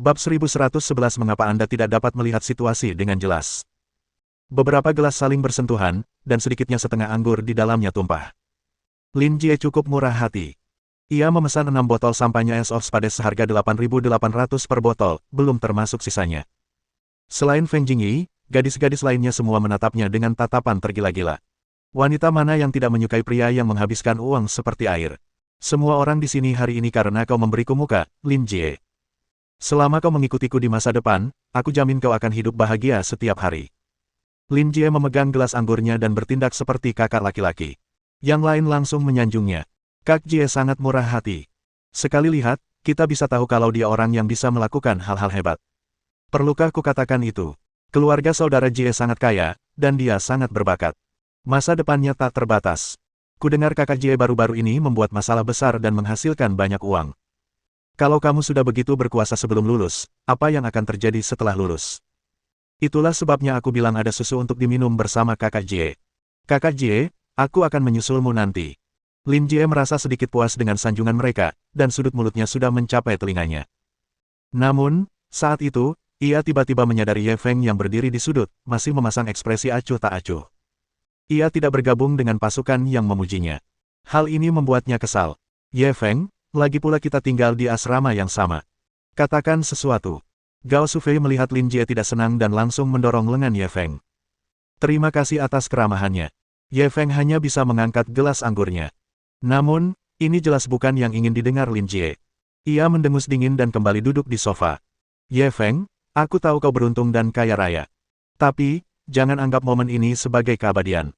Bab 1111 Mengapa Anda tidak dapat melihat situasi dengan jelas? Beberapa gelas saling bersentuhan, dan sedikitnya setengah anggur di dalamnya tumpah. Lin Jie cukup murah hati. Ia memesan 6 botol sampahnya Ace of Spades seharga 8.800 per botol, belum termasuk sisanya. Selain Feng Jingyi, gadis-gadis lainnya semua menatapnya dengan tatapan tergila-gila. Wanita mana yang tidak menyukai pria yang menghabiskan uang seperti air? Semua orang di sini hari ini karena kau memberiku muka, Lin Jie. Selama kau mengikutiku di masa depan, aku jamin kau akan hidup bahagia setiap hari. Lin Jie memegang gelas anggurnya dan bertindak seperti kakak laki-laki. Yang lain langsung menyanjungnya. Kak Jie sangat murah hati. Sekali lihat, kita bisa tahu kalau dia orang yang bisa melakukan hal-hal hebat. Perlukah kukatakan itu? Keluarga saudara Jie sangat kaya, dan dia sangat berbakat. Masa depannya tak terbatas. Kudengar kakak Jie baru-baru ini membuat masalah besar dan menghasilkan banyak uang. Kalau kamu sudah begitu berkuasa sebelum lulus, apa yang akan terjadi setelah lulus? Itulah sebabnya aku bilang ada susu untuk diminum bersama kakak Jie. Kakak Jie, aku akan menyusulmu nanti. Lin Jie merasa sedikit puas dengan sanjungan mereka, dan sudut mulutnya sudah mencapai telinganya. Namun, saat itu, ia tiba-tiba menyadari Ye Feng yang berdiri di sudut, masih memasang ekspresi acuh tak acuh. Ia tidak bergabung dengan pasukan yang memujinya. Hal ini membuatnya kesal. Ye Feng, lagi pula kita tinggal di asrama yang sama. Katakan sesuatu. Gao Sufei melihat Lin Jie tidak senang dan langsung mendorong lengan Ye Feng. Terima kasih atas keramahannya. Ye Feng hanya bisa mengangkat gelas anggurnya. Namun, ini jelas bukan yang ingin didengar Lin Jie. Ia mendengus dingin dan kembali duduk di sofa. Ye Feng, aku tahu kau beruntung dan kaya raya. Tapi, jangan anggap momen ini sebagai keabadian.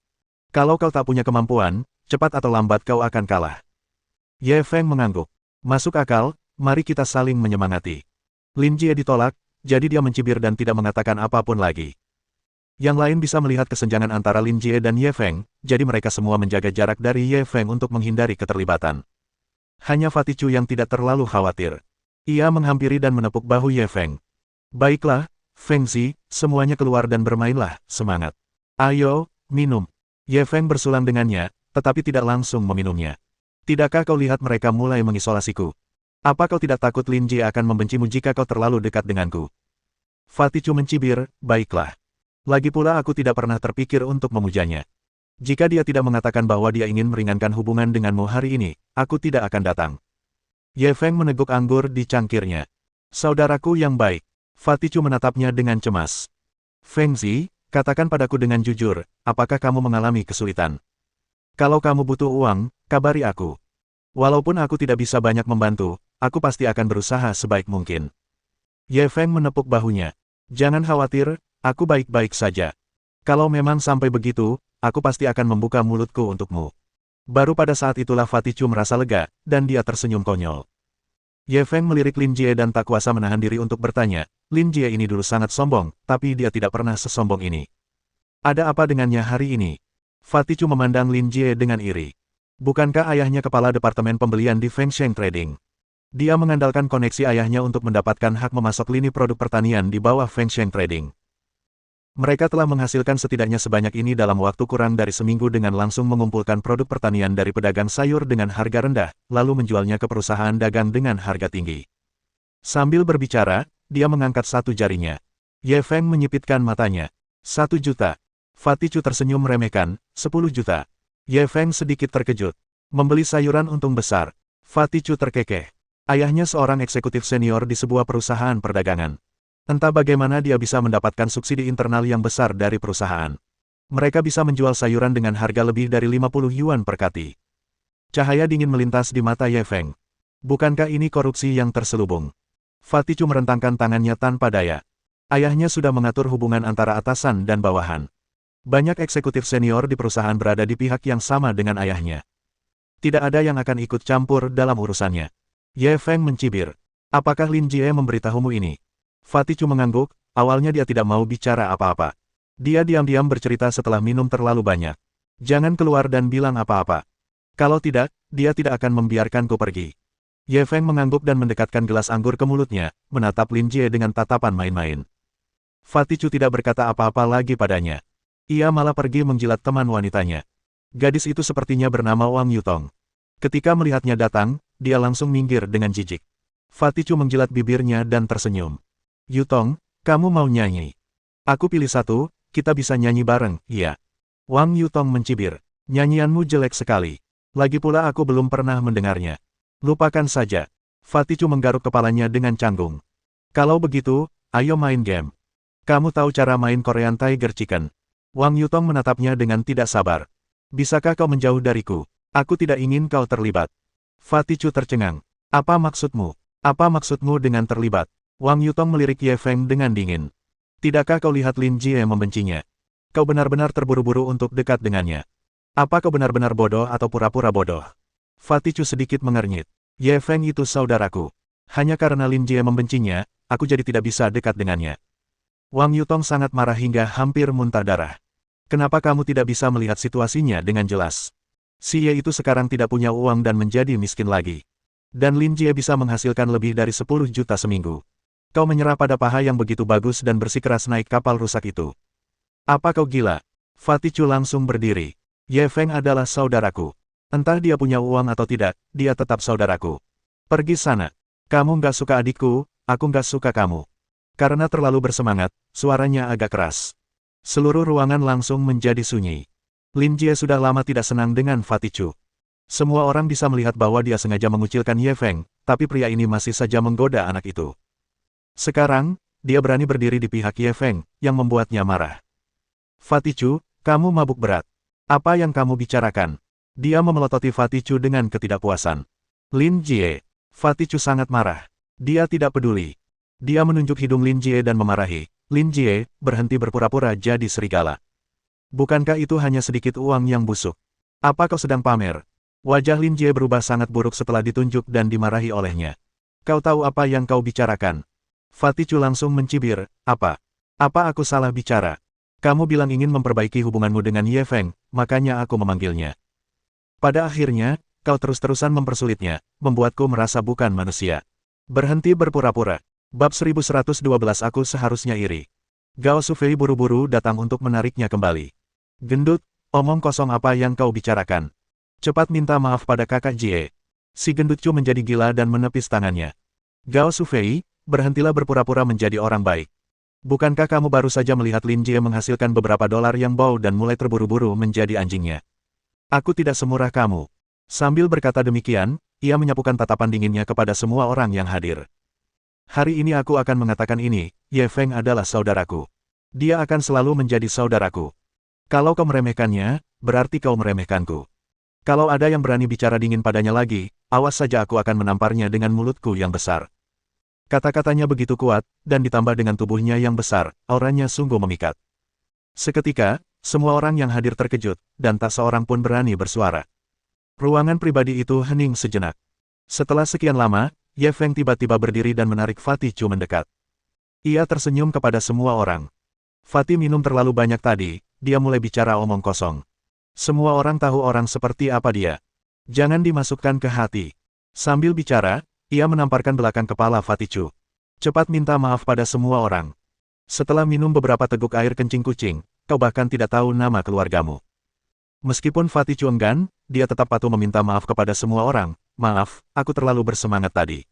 Kalau kau tak punya kemampuan, cepat atau lambat kau akan kalah. Ye Feng mengangguk. Masuk akal, mari kita saling menyemangati. Lin Jie ditolak, jadi dia mencibir dan tidak mengatakan apapun lagi. Yang lain bisa melihat kesenjangan antara Lin Jie dan Ye Feng, jadi mereka semua menjaga jarak dari Ye Feng untuk menghindari keterlibatan. Hanya Fatichu yang tidak terlalu khawatir. Ia menghampiri dan menepuk bahu Ye Feng. Baiklah, Feng Zi, semuanya keluar dan bermainlah, semangat. Ayo, minum. Ye Feng bersulang dengannya, tetapi tidak langsung meminumnya. Tidakkah kau lihat mereka mulai mengisolasiku? Apa kau tidak takut Lin Jie akan membencimu jika kau terlalu dekat denganku? Fatichu mencibir, baiklah. Lagi pula aku tidak pernah terpikir untuk memujanya. Jika dia tidak mengatakan bahwa dia ingin meringankan hubungan denganmu hari ini, aku tidak akan datang. Ye Feng meneguk anggur di cangkirnya. Saudaraku yang baik. Fatichu menatapnya dengan cemas. Feng Zi, katakan padaku dengan jujur, apakah kamu mengalami kesulitan? Kalau kamu butuh uang, kabari aku. Walaupun aku tidak bisa banyak membantu, aku pasti akan berusaha sebaik mungkin. Ye Feng menepuk bahunya. Jangan khawatir, aku baik-baik saja. Kalau memang sampai begitu, aku pasti akan membuka mulutku untukmu. Baru pada saat itulah Fatichu merasa lega, dan dia tersenyum konyol. Ye Feng melirik Lin Jie dan tak kuasa menahan diri untuk bertanya, Lin Jie ini dulu sangat sombong, tapi dia tidak pernah sesombong ini. Ada apa dengannya hari ini? Fatichu memandang Lin Jie dengan iri. Bukankah ayahnya kepala departemen pembelian di Fengsheng Trading? Dia mengandalkan koneksi ayahnya untuk mendapatkan hak memasok lini produk pertanian di bawah Fengsheng Trading. Mereka telah menghasilkan setidaknya sebanyak ini dalam waktu kurang dari seminggu dengan langsung mengumpulkan produk pertanian dari pedagang sayur dengan harga rendah, lalu menjualnya ke perusahaan dagang dengan harga tinggi. Sambil berbicara, dia mengangkat satu jarinya. Ye Feng menyipitkan matanya. 1 juta. Fatichu tersenyum meremehkan, 10 juta. Ye Feng sedikit terkejut. Membeli sayuran untung besar. Fatichu terkekeh. Ayahnya seorang eksekutif senior di sebuah perusahaan perdagangan. Entah bagaimana dia bisa mendapatkan subsidi internal yang besar dari perusahaan. Mereka bisa menjual sayuran dengan harga lebih dari 50 yuan per kati. Cahaya dingin melintas di mata Ye Feng. Bukankah ini korupsi yang terselubung? Fatichu merentangkan tangannya tanpa daya. Ayahnya sudah mengatur hubungan antara atasan dan bawahan. Banyak eksekutif senior di perusahaan berada di pihak yang sama dengan ayahnya. Tidak ada yang akan ikut campur dalam urusannya. Ye Feng mencibir. Apakah Lin Jie memberitahumu ini? Fatichu mengangguk, awalnya dia tidak mau bicara apa-apa. Dia diam-diam bercerita setelah minum terlalu banyak. Jangan keluar dan bilang apa-apa. Kalau tidak, dia tidak akan membiarkanku pergi. Ye Feng mengangguk dan mendekatkan gelas anggur ke mulutnya, menatap Lin Jie dengan tatapan main-main. Fatichu tidak berkata apa-apa lagi padanya. Ia malah pergi menjilat teman wanitanya. Gadis itu sepertinya bernama Wang Yutong. Ketika melihatnya datang, dia langsung minggir dengan jijik. Fatichu menjilat bibirnya dan tersenyum. Yutong, kamu mau nyanyi? Aku pilih satu, kita bisa nyanyi bareng, iya. Wang Yutong mencibir. Nyanyianmu jelek sekali. Lagi pula aku belum pernah mendengarnya. Lupakan saja. Fatichu menggaruk kepalanya dengan canggung. Kalau begitu, ayo main game. Kamu tahu cara main Korean Tiger Chicken? Wang Yutong menatapnya dengan tidak sabar. Bisakah kau menjauh dariku? Aku tidak ingin kau terlibat. Fatichu tercengang. Apa maksudmu? Apa maksudmu dengan terlibat? Wang Yutong melirik Ye Feng dengan dingin. Tidakkah kau lihat Lin Jie membencinya? Kau benar-benar terburu-buru untuk dekat dengannya. Apa kau benar-benar bodoh atau pura-pura bodoh? Fatichu sedikit mengernyit. Ye Feng itu saudaraku. Hanya karena Lin Jie membencinya, aku jadi tidak bisa dekat dengannya. Wang Yutong sangat marah hingga hampir muntah darah. Kenapa kamu tidak bisa melihat situasinya dengan jelas? Si Ye itu sekarang tidak punya uang dan menjadi miskin lagi. Dan Lin Jie bisa menghasilkan lebih dari 10 juta seminggu. Kau menyerah pada paha yang begitu bagus dan bersikeras naik kapal rusak itu. Apa kau gila? Fatichu langsung berdiri. Ye Feng adalah saudaraku. Entah dia punya uang atau tidak, dia tetap saudaraku. Pergi sana. Kamu nggak suka adikku, aku nggak suka kamu. Karena terlalu bersemangat, suaranya agak keras. Seluruh ruangan langsung menjadi sunyi. Lin Jie sudah lama tidak senang dengan Fatichu. Semua orang bisa melihat bahwa dia sengaja mengucilkan Ye Feng, tapi pria ini masih saja menggoda anak itu. Sekarang, dia berani berdiri di pihak Ye Feng, yang membuatnya marah. Fatichu, kamu mabuk berat. Apa yang kamu bicarakan? Dia memelototi Fatichu dengan ketidakpuasan. Lin Jie. Fatichu sangat marah. Dia tidak peduli. Dia menunjuk hidung Lin Jie dan memarahi. Lin Jie, berhenti berpura-pura jadi serigala. Bukankah itu hanya sedikit uang yang busuk? Apa kau sedang pamer? Wajah Lin Jie berubah sangat buruk setelah ditunjuk dan dimarahi olehnya. Kau tahu apa yang kau bicarakan? Fatichu langsung mencibir, apa? Apa aku salah bicara? Kamu bilang ingin memperbaiki hubunganmu dengan Ye Feng, makanya aku memanggilnya. Pada akhirnya, kau terus-terusan mempersulitnya, membuatku merasa bukan manusia. Berhenti berpura-pura. Bab 1112 aku seharusnya iri. Gao Sufei buru-buru datang untuk menariknya kembali. Gendut, omong kosong apa yang kau bicarakan? Cepat minta maaf pada kakak Jie. Si gendut Chu menjadi gila dan menepis tangannya. Gao Sufei, berhentilah berpura-pura menjadi orang baik. Bukankah kamu baru saja melihat Lin Jie menghasilkan beberapa dolar yang bau dan mulai terburu-buru menjadi anjingnya? Aku tidak semurah kamu. Sambil berkata demikian, ia menyapukan tatapan dinginnya kepada semua orang yang hadir. Hari ini aku akan mengatakan ini, Ye Feng adalah saudaraku. Dia akan selalu menjadi saudaraku. Kalau kau meremehkannya, berarti kau meremehkanku. Kalau ada yang berani bicara dingin padanya lagi, awas saja aku akan menamparnya dengan mulutku yang besar. Kata-katanya begitu kuat, dan ditambah dengan tubuhnya yang besar, auranya sungguh memikat. Seketika, semua orang yang hadir terkejut, dan tak seorang pun berani bersuara. Ruangan pribadi itu hening sejenak. Setelah sekian lama, Ye Feng tiba-tiba berdiri dan menarik Fatichu mendekat. Ia tersenyum kepada semua orang. Fatih minum terlalu banyak tadi, dia mulai bicara omong kosong. Semua orang tahu orang seperti apa dia. Jangan dimasukkan ke hati. Sambil bicara, ia menamparkan belakang kepala Fatichu. Cepat minta maaf pada semua orang. Setelah minum beberapa teguk air kencing kucing, kau bahkan tidak tahu nama keluargamu. Meskipun Fatichu enggan, dia tetap patuh meminta maaf kepada semua orang. Maaf, aku terlalu bersemangat tadi.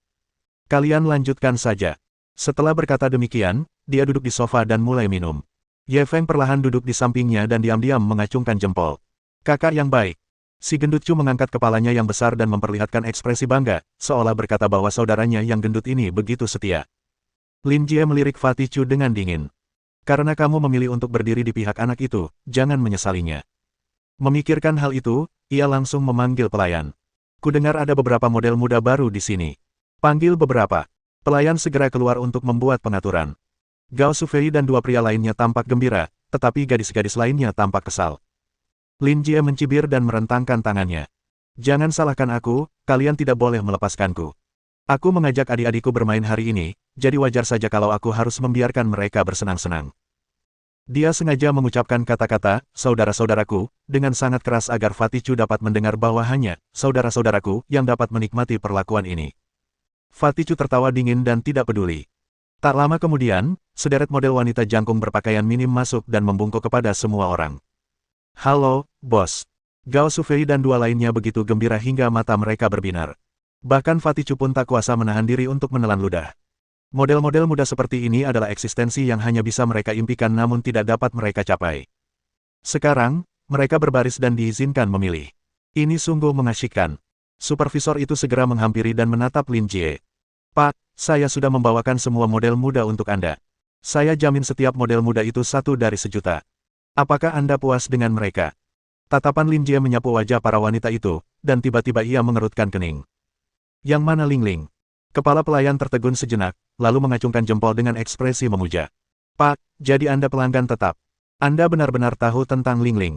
Kalian lanjutkan saja. Setelah berkata demikian, dia duduk di sofa dan mulai minum. Ye Feng perlahan duduk di sampingnya dan diam-diam mengacungkan jempol. Kakak yang baik. Si gendut Chu mengangkat kepalanya yang besar dan memperlihatkan ekspresi bangga, seolah berkata bahwa saudaranya yang gendut ini begitu setia. Lin Jie melirik Fatichu dengan dingin. Karena kamu memilih untuk berdiri di pihak anak itu, jangan menyesalinya. Memikirkan hal itu, ia langsung memanggil pelayan. Kudengar ada beberapa model muda baru di sini. Panggil beberapa. Pelayan segera keluar untuk membuat pengaturan. Gao Sufei dan dua pria lainnya tampak gembira, tetapi gadis-gadis lainnya tampak kesal. Lin Jie mencibir dan merentangkan tangannya. Jangan salahkan aku, kalian tidak boleh melepaskanku. Aku mengajak adik-adikku bermain hari ini, jadi wajar saja kalau aku harus membiarkan mereka bersenang-senang. Dia sengaja mengucapkan kata-kata, saudara-saudaraku, dengan sangat keras agar Fatichu dapat mendengar bahwa hanya saudara-saudaraku yang dapat menikmati perlakuan ini. Fatichu tertawa dingin dan tidak peduli. Tak lama kemudian, sederet model wanita jangkung berpakaian minim masuk dan membungkuk kepada semua orang. Halo, bos. Gao Sufei dan dua lainnya begitu gembira hingga mata mereka berbinar. Bahkan Fatih Chu pun tak kuasa menahan diri untuk menelan ludah. Model-model muda seperti ini adalah eksistensi yang hanya bisa mereka impikan namun tidak dapat mereka capai. Sekarang, mereka berbaris dan diizinkan memilih. Ini sungguh mengasyikkan. Supervisor itu segera menghampiri dan menatap Lin Jie. Pak, saya sudah membawakan semua model muda untuk Anda. Saya jamin setiap model muda itu 1 dari 1.000.000. Apakah Anda puas dengan mereka? Tatapan Lin Jie menyapu wajah para wanita itu, dan tiba-tiba ia mengerutkan kening. Yang mana Ling Ling? Kepala pelayan tertegun sejenak, lalu mengacungkan jempol dengan ekspresi memuja. Pak, jadi Anda pelanggan tetap. Anda benar-benar tahu tentang Ling Ling.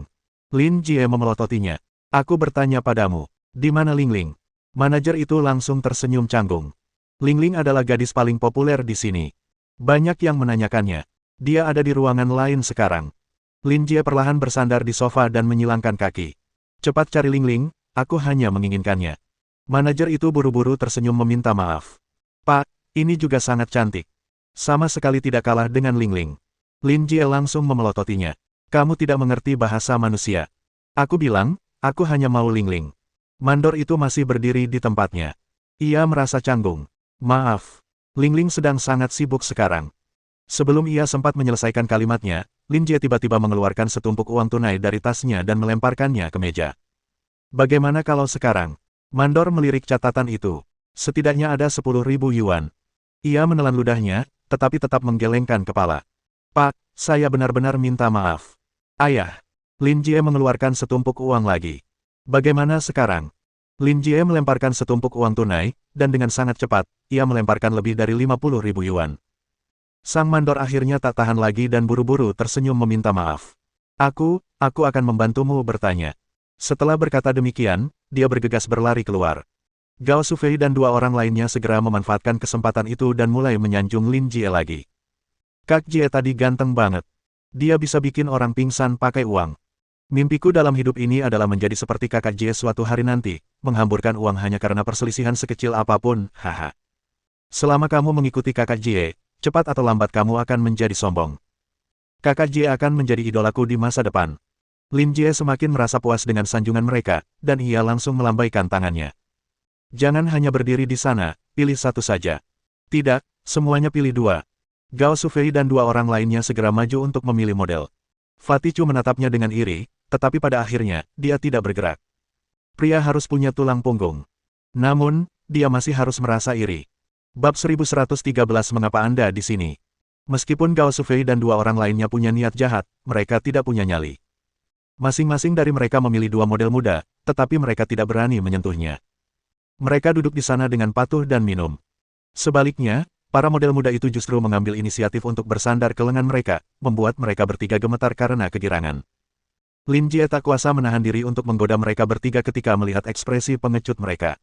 Lin Jie memelototinya. Aku bertanya padamu, di mana Ling Ling? Manajer itu langsung tersenyum canggung. Ling Ling adalah gadis paling populer di sini. Banyak yang menanyakannya. Dia ada di ruangan lain sekarang. Lin Jie perlahan bersandar di sofa dan menyilangkan kaki. Cepat cari Ling Ling, aku hanya menginginkannya. Manajer itu buru-buru tersenyum meminta maaf. Pak, ini juga sangat cantik. Sama sekali tidak kalah dengan Ling Ling. Lin Jie langsung memelototinya. Kamu tidak mengerti bahasa manusia. Aku bilang, aku hanya mau Ling Ling. Mandor itu masih berdiri di tempatnya. Ia merasa canggung. Maaf, Ling Ling sedang sangat sibuk sekarang. Sebelum ia sempat menyelesaikan kalimatnya, Lin Jie tiba-tiba mengeluarkan setumpuk uang tunai dari tasnya dan melemparkannya ke meja. Bagaimana kalau sekarang? Mandor melirik catatan itu. Setidaknya ada 10.000 yuan. Ia menelan ludahnya, tetapi tetap menggelengkan kepala. Pak, saya benar-benar minta maaf. Ayah. Lin Jie mengeluarkan setumpuk uang lagi. Bagaimana sekarang? Lin Jie melemparkan setumpuk uang tunai, dan dengan sangat cepat, ia melemparkan lebih dari 50.000 yuan. Sang mandor akhirnya tak tahan lagi dan buru-buru tersenyum meminta maaf. Aku akan membantumu bertanya. Setelah berkata demikian, dia bergegas berlari keluar. Gao Shufei dan 2 orang lainnya segera memanfaatkan kesempatan itu dan mulai menyanjung Lin Jie lagi. Kak Jie tadi ganteng banget. Dia bisa bikin orang pingsan pakai uang. Mimpiku dalam hidup ini adalah menjadi seperti kakak Jie suatu hari nanti, menghamburkan uang hanya karena perselisihan sekecil apapun, haha. Selama kamu mengikuti kakak Jie, cepat atau lambat kamu akan menjadi sombong. Kakak Jie akan menjadi idolaku di masa depan. Lin Jie semakin merasa puas dengan sanjungan mereka, dan ia langsung melambaikan tangannya. Jangan hanya berdiri di sana, pilih satu saja. Tidak, semuanya pilih 2. Gao Shufei dan 2 orang lainnya segera maju untuk memilih model. Fatih Chu menatapnya dengan iri, tetapi pada akhirnya, dia tidak bergerak. Pria harus punya tulang punggung. Namun, dia masih harus merasa iri. Bab 1113 Mengapa Anda di sini? Meskipun Gao Shufei dan 2 orang lainnya punya niat jahat, mereka tidak punya nyali. Masing-masing dari mereka memilih 2 model muda, tetapi mereka tidak berani menyentuhnya. Mereka duduk di sana dengan patuh dan minum. Sebaliknya, para model muda itu justru mengambil inisiatif untuk bersandar ke lengan mereka, membuat mereka bertiga gemetar karena kegirangan. Lin Jie tak kuasa menahan diri untuk menggoda mereka bertiga ketika melihat ekspresi pengecut mereka.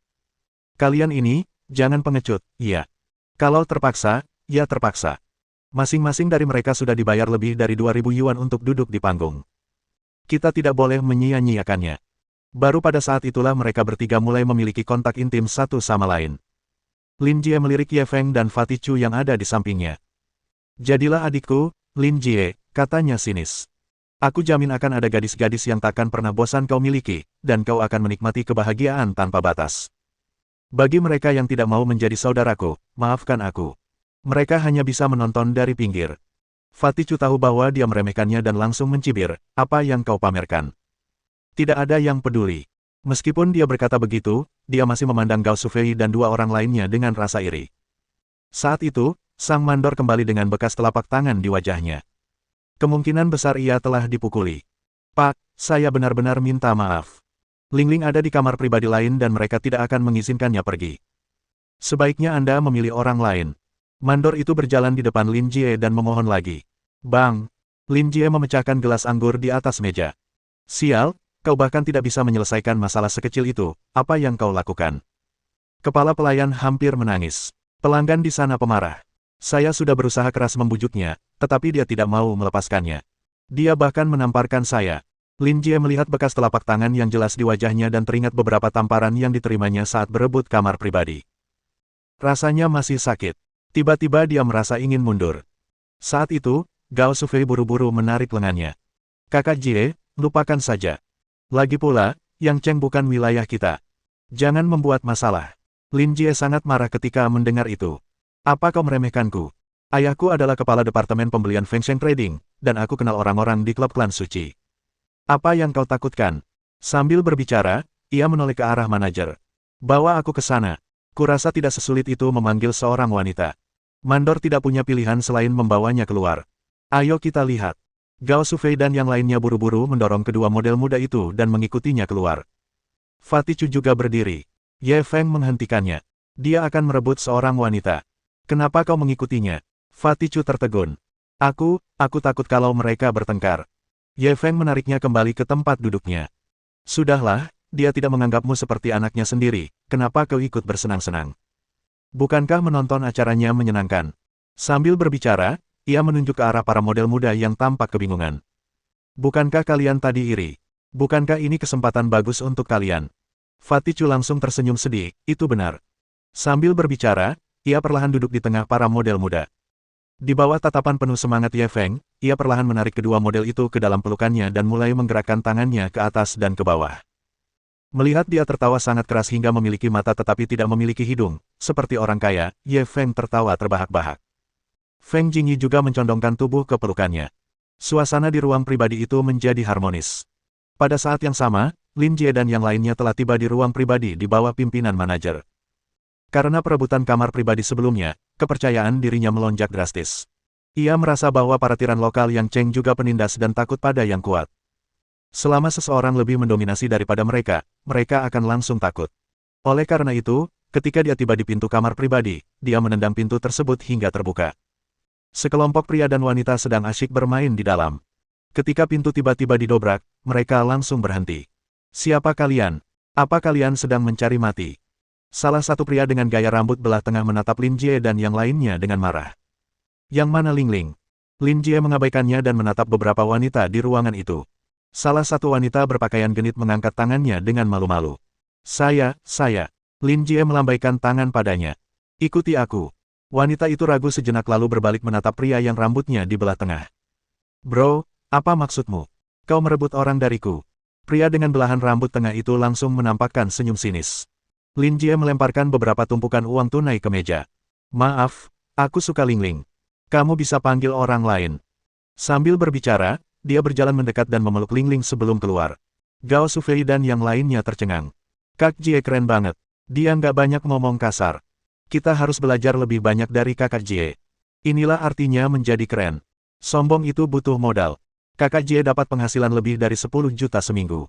Kalian ini, jangan pengecut, iya. Kalau terpaksa, ya terpaksa. Masing-masing dari mereka sudah dibayar lebih dari 2.000 yuan untuk duduk di panggung. Kita tidak boleh menyia-nyiakannya. Baru pada saat itulah mereka bertiga mulai memiliki kontak intim satu sama lain. Lin Jie melirik Ye Feng dan Fatih Chu yang ada di sampingnya. Jadilah adikku, Lin Jie, katanya sinis. Aku jamin akan ada gadis-gadis yang takkan pernah bosan kau miliki, dan kau akan menikmati kebahagiaan tanpa batas. Bagi mereka yang tidak mau menjadi saudaraku, maafkan aku. Mereka hanya bisa menonton dari pinggir. Fatih Chu tahu bahwa dia meremehkannya dan langsung mencibir, apa yang kau pamerkan? Tidak ada yang peduli. Meskipun dia berkata begitu, dia masih memandang Gao Shufei dan 2 orang lainnya dengan rasa iri. Saat itu, sang mandor kembali dengan bekas telapak tangan di wajahnya. Kemungkinan besar ia telah dipukuli. Pak, saya benar-benar minta maaf. Ling Ling ada di kamar pribadi lain dan mereka tidak akan mengizinkannya pergi. Sebaiknya Anda memilih orang lain. Mandor itu berjalan di depan Lin Jie dan memohon lagi. Bang! Lin Jie memecahkan gelas anggur di atas meja. Sial, kau bahkan tidak bisa menyelesaikan masalah sekecil itu, apa yang kau lakukan? Kepala pelayan hampir menangis. Pelanggan di sana pemarah. Saya sudah berusaha keras membujuknya, tetapi dia tidak mau melepaskannya. Dia bahkan menamparkan saya. Lin Jie melihat bekas telapak tangan yang jelas di wajahnya dan teringat beberapa tamparan yang diterimanya saat berebut kamar pribadi. Rasanya masih sakit. Tiba-tiba dia merasa ingin mundur. Saat itu, Gao Shufei buru-buru menarik lengannya. Kakak Jie, lupakan saja. Lagi pula, Yang Cheng bukan wilayah kita. Jangan membuat masalah. Lin Jie sangat marah ketika mendengar itu. Apa kau meremehkanku? Ayahku adalah kepala departemen pembelian Feng Sheng Trading, dan aku kenal orang-orang di klub klan suci. Apa yang kau takutkan? Sambil berbicara, ia menoleh ke arah manajer. Bawa aku ke sana. Kurasa tidak sesulit itu memanggil seorang wanita. Mandor tidak punya pilihan selain membawanya keluar. Ayo kita lihat. Gao Sufei dan yang lainnya buru-buru mendorong kedua model muda itu dan mengikutinya keluar. Fatichu juga berdiri. Ye Feng menghentikannya. Dia akan merebut seorang wanita. Kenapa kau mengikutinya? Fatichu tertegun. Aku takut kalau mereka bertengkar. Ye Feng menariknya kembali ke tempat duduknya. Sudahlah, dia tidak menganggapmu seperti anaknya sendiri, kenapa kau ikut bersenang-senang? Bukankah menonton acaranya menyenangkan? Sambil berbicara, ia menunjuk ke arah para model muda yang tampak kebingungan. Bukankah kalian tadi iri? Bukankah ini kesempatan bagus untuk kalian? Fatichu langsung tersenyum sedih, itu benar. Sambil berbicara, ia perlahan duduk di tengah para model muda. Di bawah tatapan penuh semangat Ye Feng, ia perlahan menarik kedua model itu ke dalam pelukannya dan mulai menggerakkan tangannya ke atas dan ke bawah. Melihat dia tertawa sangat keras hingga memiliki mata tetapi tidak memiliki hidung, seperti orang kaya, Ye Feng tertawa terbahak-bahak. Feng Jingyi juga mencondongkan tubuh ke pelukannya. Suasana di ruang pribadi itu menjadi harmonis. Pada saat yang sama, Lin Jie dan yang lainnya telah tiba di ruang pribadi di bawah pimpinan manajer. Karena perebutan kamar pribadi sebelumnya, kepercayaan dirinya melonjak drastis. Ia merasa bahwa para tiran lokal yang Cheng juga penindas dan takut pada yang kuat. Selama seseorang lebih mendominasi daripada mereka, mereka akan langsung takut. Oleh karena itu, ketika dia tiba di pintu kamar pribadi, dia menendang pintu tersebut hingga terbuka. Sekelompok pria dan wanita sedang asyik bermain di dalam. Ketika pintu tiba-tiba didobrak, mereka langsung berhenti. Siapa kalian? Apa kalian sedang mencari mati? Salah satu pria dengan gaya rambut belah tengah menatap Lin Jie dan yang lainnya dengan marah. Yang mana Ling Ling? Lin Jie mengabaikannya dan menatap beberapa wanita di ruangan itu. Salah satu wanita berpakaian genit mengangkat tangannya dengan malu-malu. Saya. Lin Jie melambaikan tangan padanya. Ikuti aku. Wanita itu ragu sejenak lalu berbalik menatap pria yang rambutnya di belah tengah. Bro, apa maksudmu? Kau merebut orang dariku. Pria dengan belahan rambut tengah itu langsung menampakkan senyum sinis. Lin Jie melemparkan beberapa tumpukan uang tunai ke meja. Maaf, aku suka Ling Ling. Kamu bisa panggil orang lain. Sambil berbicara, dia berjalan mendekat dan memeluk Ling Ling sebelum keluar. Gao Sufei dan yang lainnya tercengang. Kak Jie keren banget. Dia nggak banyak ngomong kasar. Kita harus belajar lebih banyak dari Kakak Jie. Inilah artinya menjadi keren. Sombong itu butuh modal. Kakak Jie dapat penghasilan lebih dari 10 juta seminggu.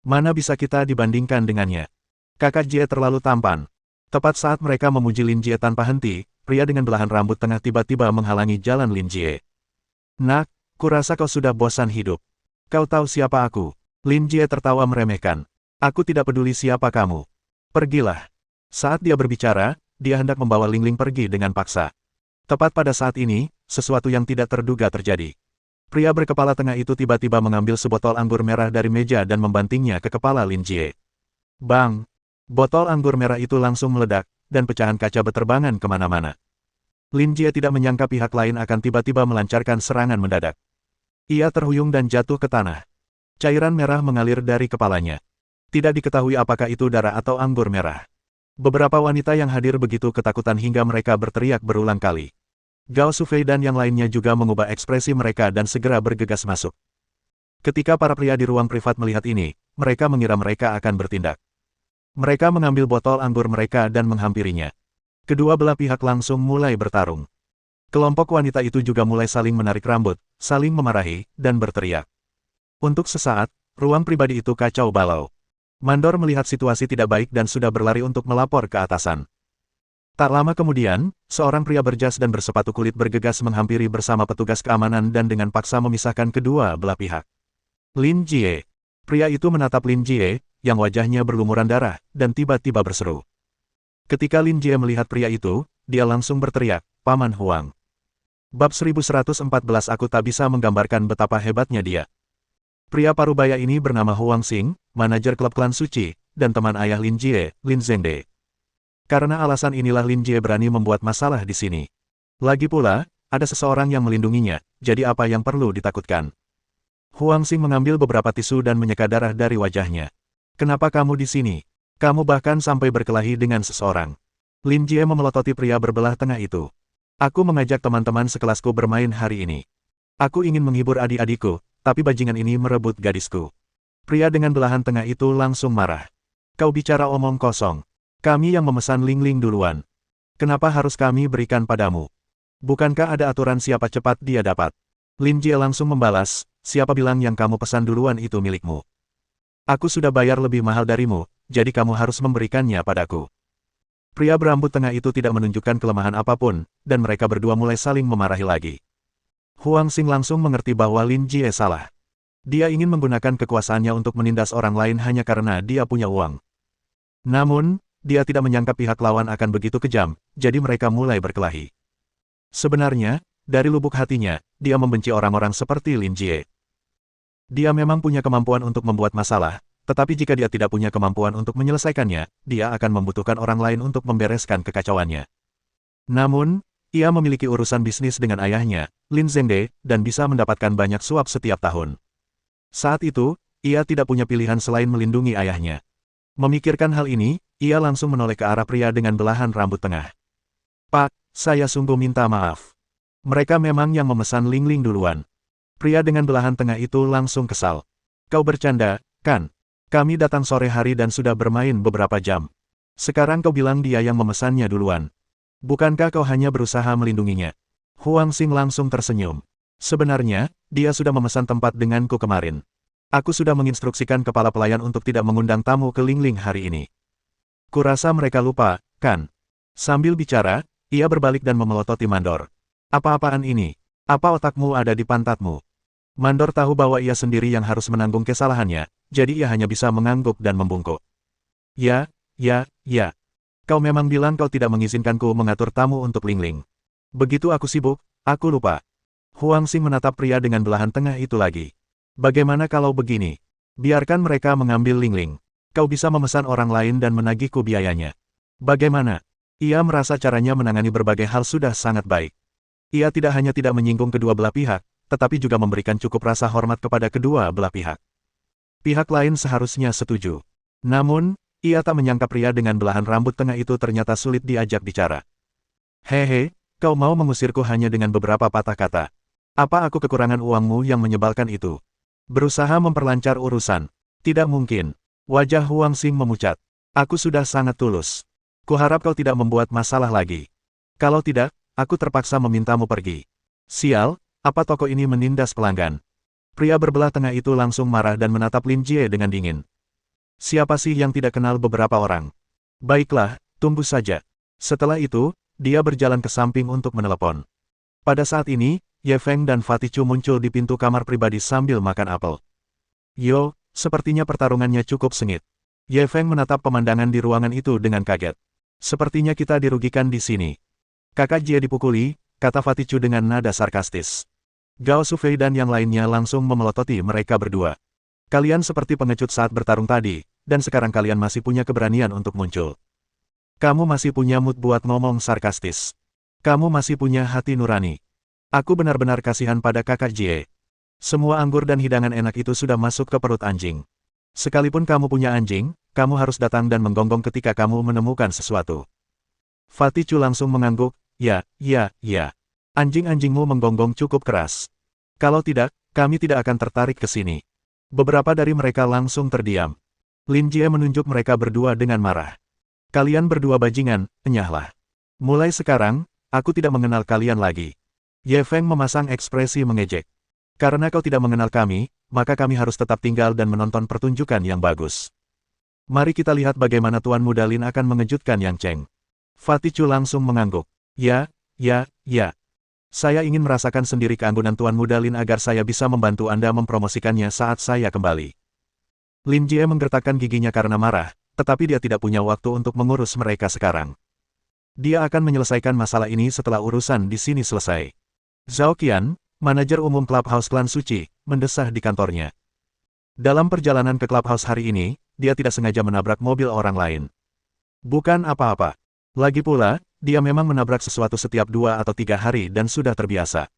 Mana bisa kita dibandingkan dengannya? Kakak Jie terlalu tampan. Tepat saat mereka memuji Lin Jie tanpa henti, pria dengan belahan rambut tengah tiba-tiba menghalangi jalan Lin Jie. Nak, kurasa kau sudah bosan hidup. Kau tahu siapa aku? Lin Jie tertawa meremehkan. Aku tidak peduli siapa kamu. Pergilah. Saat dia berbicara, dia hendak membawa Ling Ling pergi dengan paksa. Tepat pada saat ini, sesuatu yang tidak terduga terjadi. Pria berkepala tengah itu tiba-tiba mengambil sebotol anggur merah dari meja dan membantingnya ke kepala Lin Jie. Bang! Botol anggur merah itu langsung meledak, dan pecahan kaca berterbangan kemana-mana. Lin Jie tidak menyangka pihak lain akan tiba-tiba melancarkan serangan mendadak. Ia terhuyung dan jatuh ke tanah. Cairan merah mengalir dari kepalanya. Tidak diketahui apakah itu darah atau anggur merah. Beberapa wanita yang hadir begitu ketakutan hingga mereka berteriak berulang kali. Gao Sufei dan yang lainnya juga mengubah ekspresi mereka dan segera bergegas masuk. Ketika para pria di ruang privat melihat ini, mereka mengira mereka akan bertindak. Mereka mengambil botol anggur mereka dan menghampirinya. Kedua belah pihak langsung mulai bertarung. Kelompok wanita itu juga mulai saling menarik rambut, saling memarahi, dan berteriak. Untuk sesaat, ruang pribadi itu kacau balau. Mandor melihat situasi tidak baik dan sudah berlari untuk melapor ke atasan. Tak lama kemudian, seorang pria berjas dan bersepatu kulit bergegas menghampiri bersama petugas keamanan dan dengan paksa memisahkan kedua belah pihak. Lin Jie. Pria itu menatap Lin Jie, yang wajahnya berlumuran darah, dan tiba-tiba berseru. Ketika Lin Jie melihat pria itu, dia langsung berteriak, Paman Huang. Bab 1114 aku tak bisa menggambarkan betapa hebatnya dia. Pria parubaya ini bernama Huang Xing, manajer klub klan suci, dan teman ayah Lin Jie, Lin Zhengde. Karena alasan inilah Lin Jie berani membuat masalah di sini. Lagi pula, ada seseorang yang melindunginya, jadi apa yang perlu ditakutkan? Huang Xing mengambil beberapa tisu dan menyeka darah dari wajahnya. Kenapa kamu di sini? Kamu bahkan sampai berkelahi dengan seseorang. Lin Jie memelototi pria berbelah tengah itu. Aku mengajak teman-teman sekelasku bermain hari ini. Aku ingin menghibur adik-adikku, tapi bajingan ini merebut gadisku. Pria dengan belahan tengah itu langsung marah. Kau bicara omong kosong. Kami yang memesan Ling Ling duluan. Kenapa harus kami berikan padamu? Bukankah ada aturan siapa cepat dia dapat? Lin Jie langsung membalas, siapa bilang yang kamu pesan duluan itu milikmu? Aku sudah bayar lebih mahal darimu, jadi kamu harus memberikannya padaku. Pria berambut tengah itu tidak menunjukkan kelemahan apapun, dan mereka berdua mulai saling memarahi lagi. Huang Xing langsung mengerti bahwa Lin Jie salah. Dia ingin menggunakan kekuasaannya untuk menindas orang lain hanya karena dia punya uang. Namun, dia tidak menyangka pihak lawan akan begitu kejam, jadi mereka mulai berkelahi. Sebenarnya, dari lubuk hatinya, dia membenci orang-orang seperti Lin Jie. Dia memang punya kemampuan untuk membuat masalah, tetapi jika dia tidak punya kemampuan untuk menyelesaikannya, dia akan membutuhkan orang lain untuk membereskan kekacauannya. Namun, ia memiliki urusan bisnis dengan ayahnya, Lin Zhengde, dan bisa mendapatkan banyak suap setiap tahun. Saat itu, ia tidak punya pilihan selain melindungi ayahnya. Memikirkan hal ini, ia langsung menoleh ke arah pria dengan belahan rambut tengah. Pak, saya sungguh minta maaf. Mereka memang yang memesan Ling Ling duluan. Pria dengan belahan tengah itu langsung kesal. Kau bercanda, kan? Kami datang sore hari dan sudah bermain beberapa jam. Sekarang kau bilang dia yang memesannya duluan. Bukankah kau hanya berusaha melindunginya? Huang Xing langsung tersenyum. Sebenarnya, dia sudah memesan tempat denganku kemarin. Aku sudah menginstruksikan kepala pelayan untuk tidak mengundang tamu ke Ling Ling hari ini. Kurasa mereka lupa, kan? Sambil bicara, ia berbalik dan memelototi Mandor. Apa-apaan ini? Apa otakmu ada di pantatmu? Mandor tahu bahwa ia sendiri yang harus menanggung kesalahannya, jadi ia hanya bisa mengangguk dan membungkuk. Ya. Kau memang bilang kau tidak mengizinkanku mengatur tamu untuk Ling Ling. Begitu aku sibuk, aku lupa. Huang Xing menatap pria dengan belahan tengah itu lagi. Bagaimana kalau begini? Biarkan mereka mengambil Ling Ling. Kau bisa memesan orang lain dan menagihku biayanya. Bagaimana? Ia merasa caranya menangani berbagai hal sudah sangat baik. Ia tidak hanya tidak menyinggung kedua belah pihak, tetapi juga memberikan cukup rasa hormat kepada kedua belah pihak. Pihak lain seharusnya setuju. Namun, ia tak menyangka pria dengan belahan rambut tengah itu ternyata sulit diajak bicara. Hehe, kau mau mengusirku hanya dengan beberapa patah kata. Apa aku kekurangan uangmu yang menyebalkan itu? Berusaha memperlancar urusan. Tidak mungkin. Wajah Huang Xing memucat. Aku sudah sangat tulus. Kuharap kau tidak membuat masalah lagi. Kalau tidak, aku terpaksa memintamu pergi. Sial, apa toko ini menindas pelanggan? Pria berbelah tengah itu langsung marah dan menatap Lin Jie dengan dingin. Siapa sih yang tidak kenal beberapa orang? Baiklah, tunggu saja. Setelah itu, dia berjalan ke samping untuk menelepon. Pada saat ini, Ye Feng dan Fatih Chu muncul di pintu kamar pribadi sambil makan apel. Yo, sepertinya pertarungannya cukup sengit. Ye Feng menatap pemandangan di ruangan itu dengan kaget. Sepertinya kita dirugikan di sini. Kakak Jie dipukuli, kata Fatih Chu dengan nada sarkastis. Gao Sufei dan yang lainnya langsung memelototi mereka berdua. Kalian seperti pengecut saat bertarung tadi, dan sekarang kalian masih punya keberanian untuk muncul. Kamu masih punya mood buat ngomong sarkastis. Kamu masih punya hati nurani. Aku benar-benar kasihan pada kakak Jie. Semua anggur dan hidangan enak itu sudah masuk ke perut anjing. Sekalipun kamu punya anjing, kamu harus datang dan menggonggong ketika kamu menemukan sesuatu. Fatih Chu langsung mengangguk, ya. Anjing-anjingmu menggonggong cukup keras. Kalau tidak, kami tidak akan tertarik ke sini. Beberapa dari mereka langsung terdiam. Lin Jie menunjuk mereka berdua dengan marah. Kalian berdua bajingan, enyahlah. Mulai sekarang, aku tidak mengenal kalian lagi. Ye Feng memasang ekspresi mengejek. Karena kau tidak mengenal kami, maka kami harus tetap tinggal dan menonton pertunjukan yang bagus. Mari kita lihat bagaimana Tuan Muda Lin akan mengejutkan Yang Cheng. Fatih Chu langsung mengangguk. Ya. Saya ingin merasakan sendiri keanggunan Tuan Muda Lin agar saya bisa membantu Anda mempromosikannya saat saya kembali. Lin Jie menggertakkan giginya karena marah, tetapi dia tidak punya waktu untuk mengurus mereka sekarang. Dia akan menyelesaikan masalah ini setelah urusan di sini selesai. Zhao Qian, manajer umum Clubhouse Klan Suci, mendesah di kantornya. Dalam perjalanan ke Clubhouse hari ini, dia tidak sengaja menabrak mobil orang lain. Bukan apa-apa. Lagi pula, dia memang menabrak sesuatu setiap 2 atau 3 hari dan sudah terbiasa.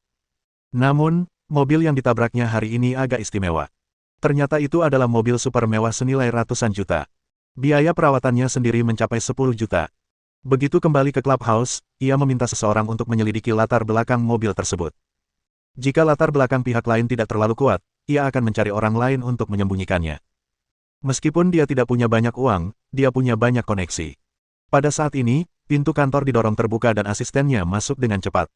Namun, mobil yang ditabraknya hari ini agak istimewa. Ternyata itu adalah mobil super mewah senilai ratusan juta. Biaya perawatannya sendiri mencapai 10 juta. Begitu kembali ke clubhouse, ia meminta seseorang untuk menyelidiki latar belakang mobil tersebut. Jika latar belakang pihak lain tidak terlalu kuat, ia akan mencari orang lain untuk menyembunyikannya. Meskipun dia tidak punya banyak uang, dia punya banyak koneksi. Pada saat ini, pintu kantor didorong terbuka dan asistennya masuk dengan cepat.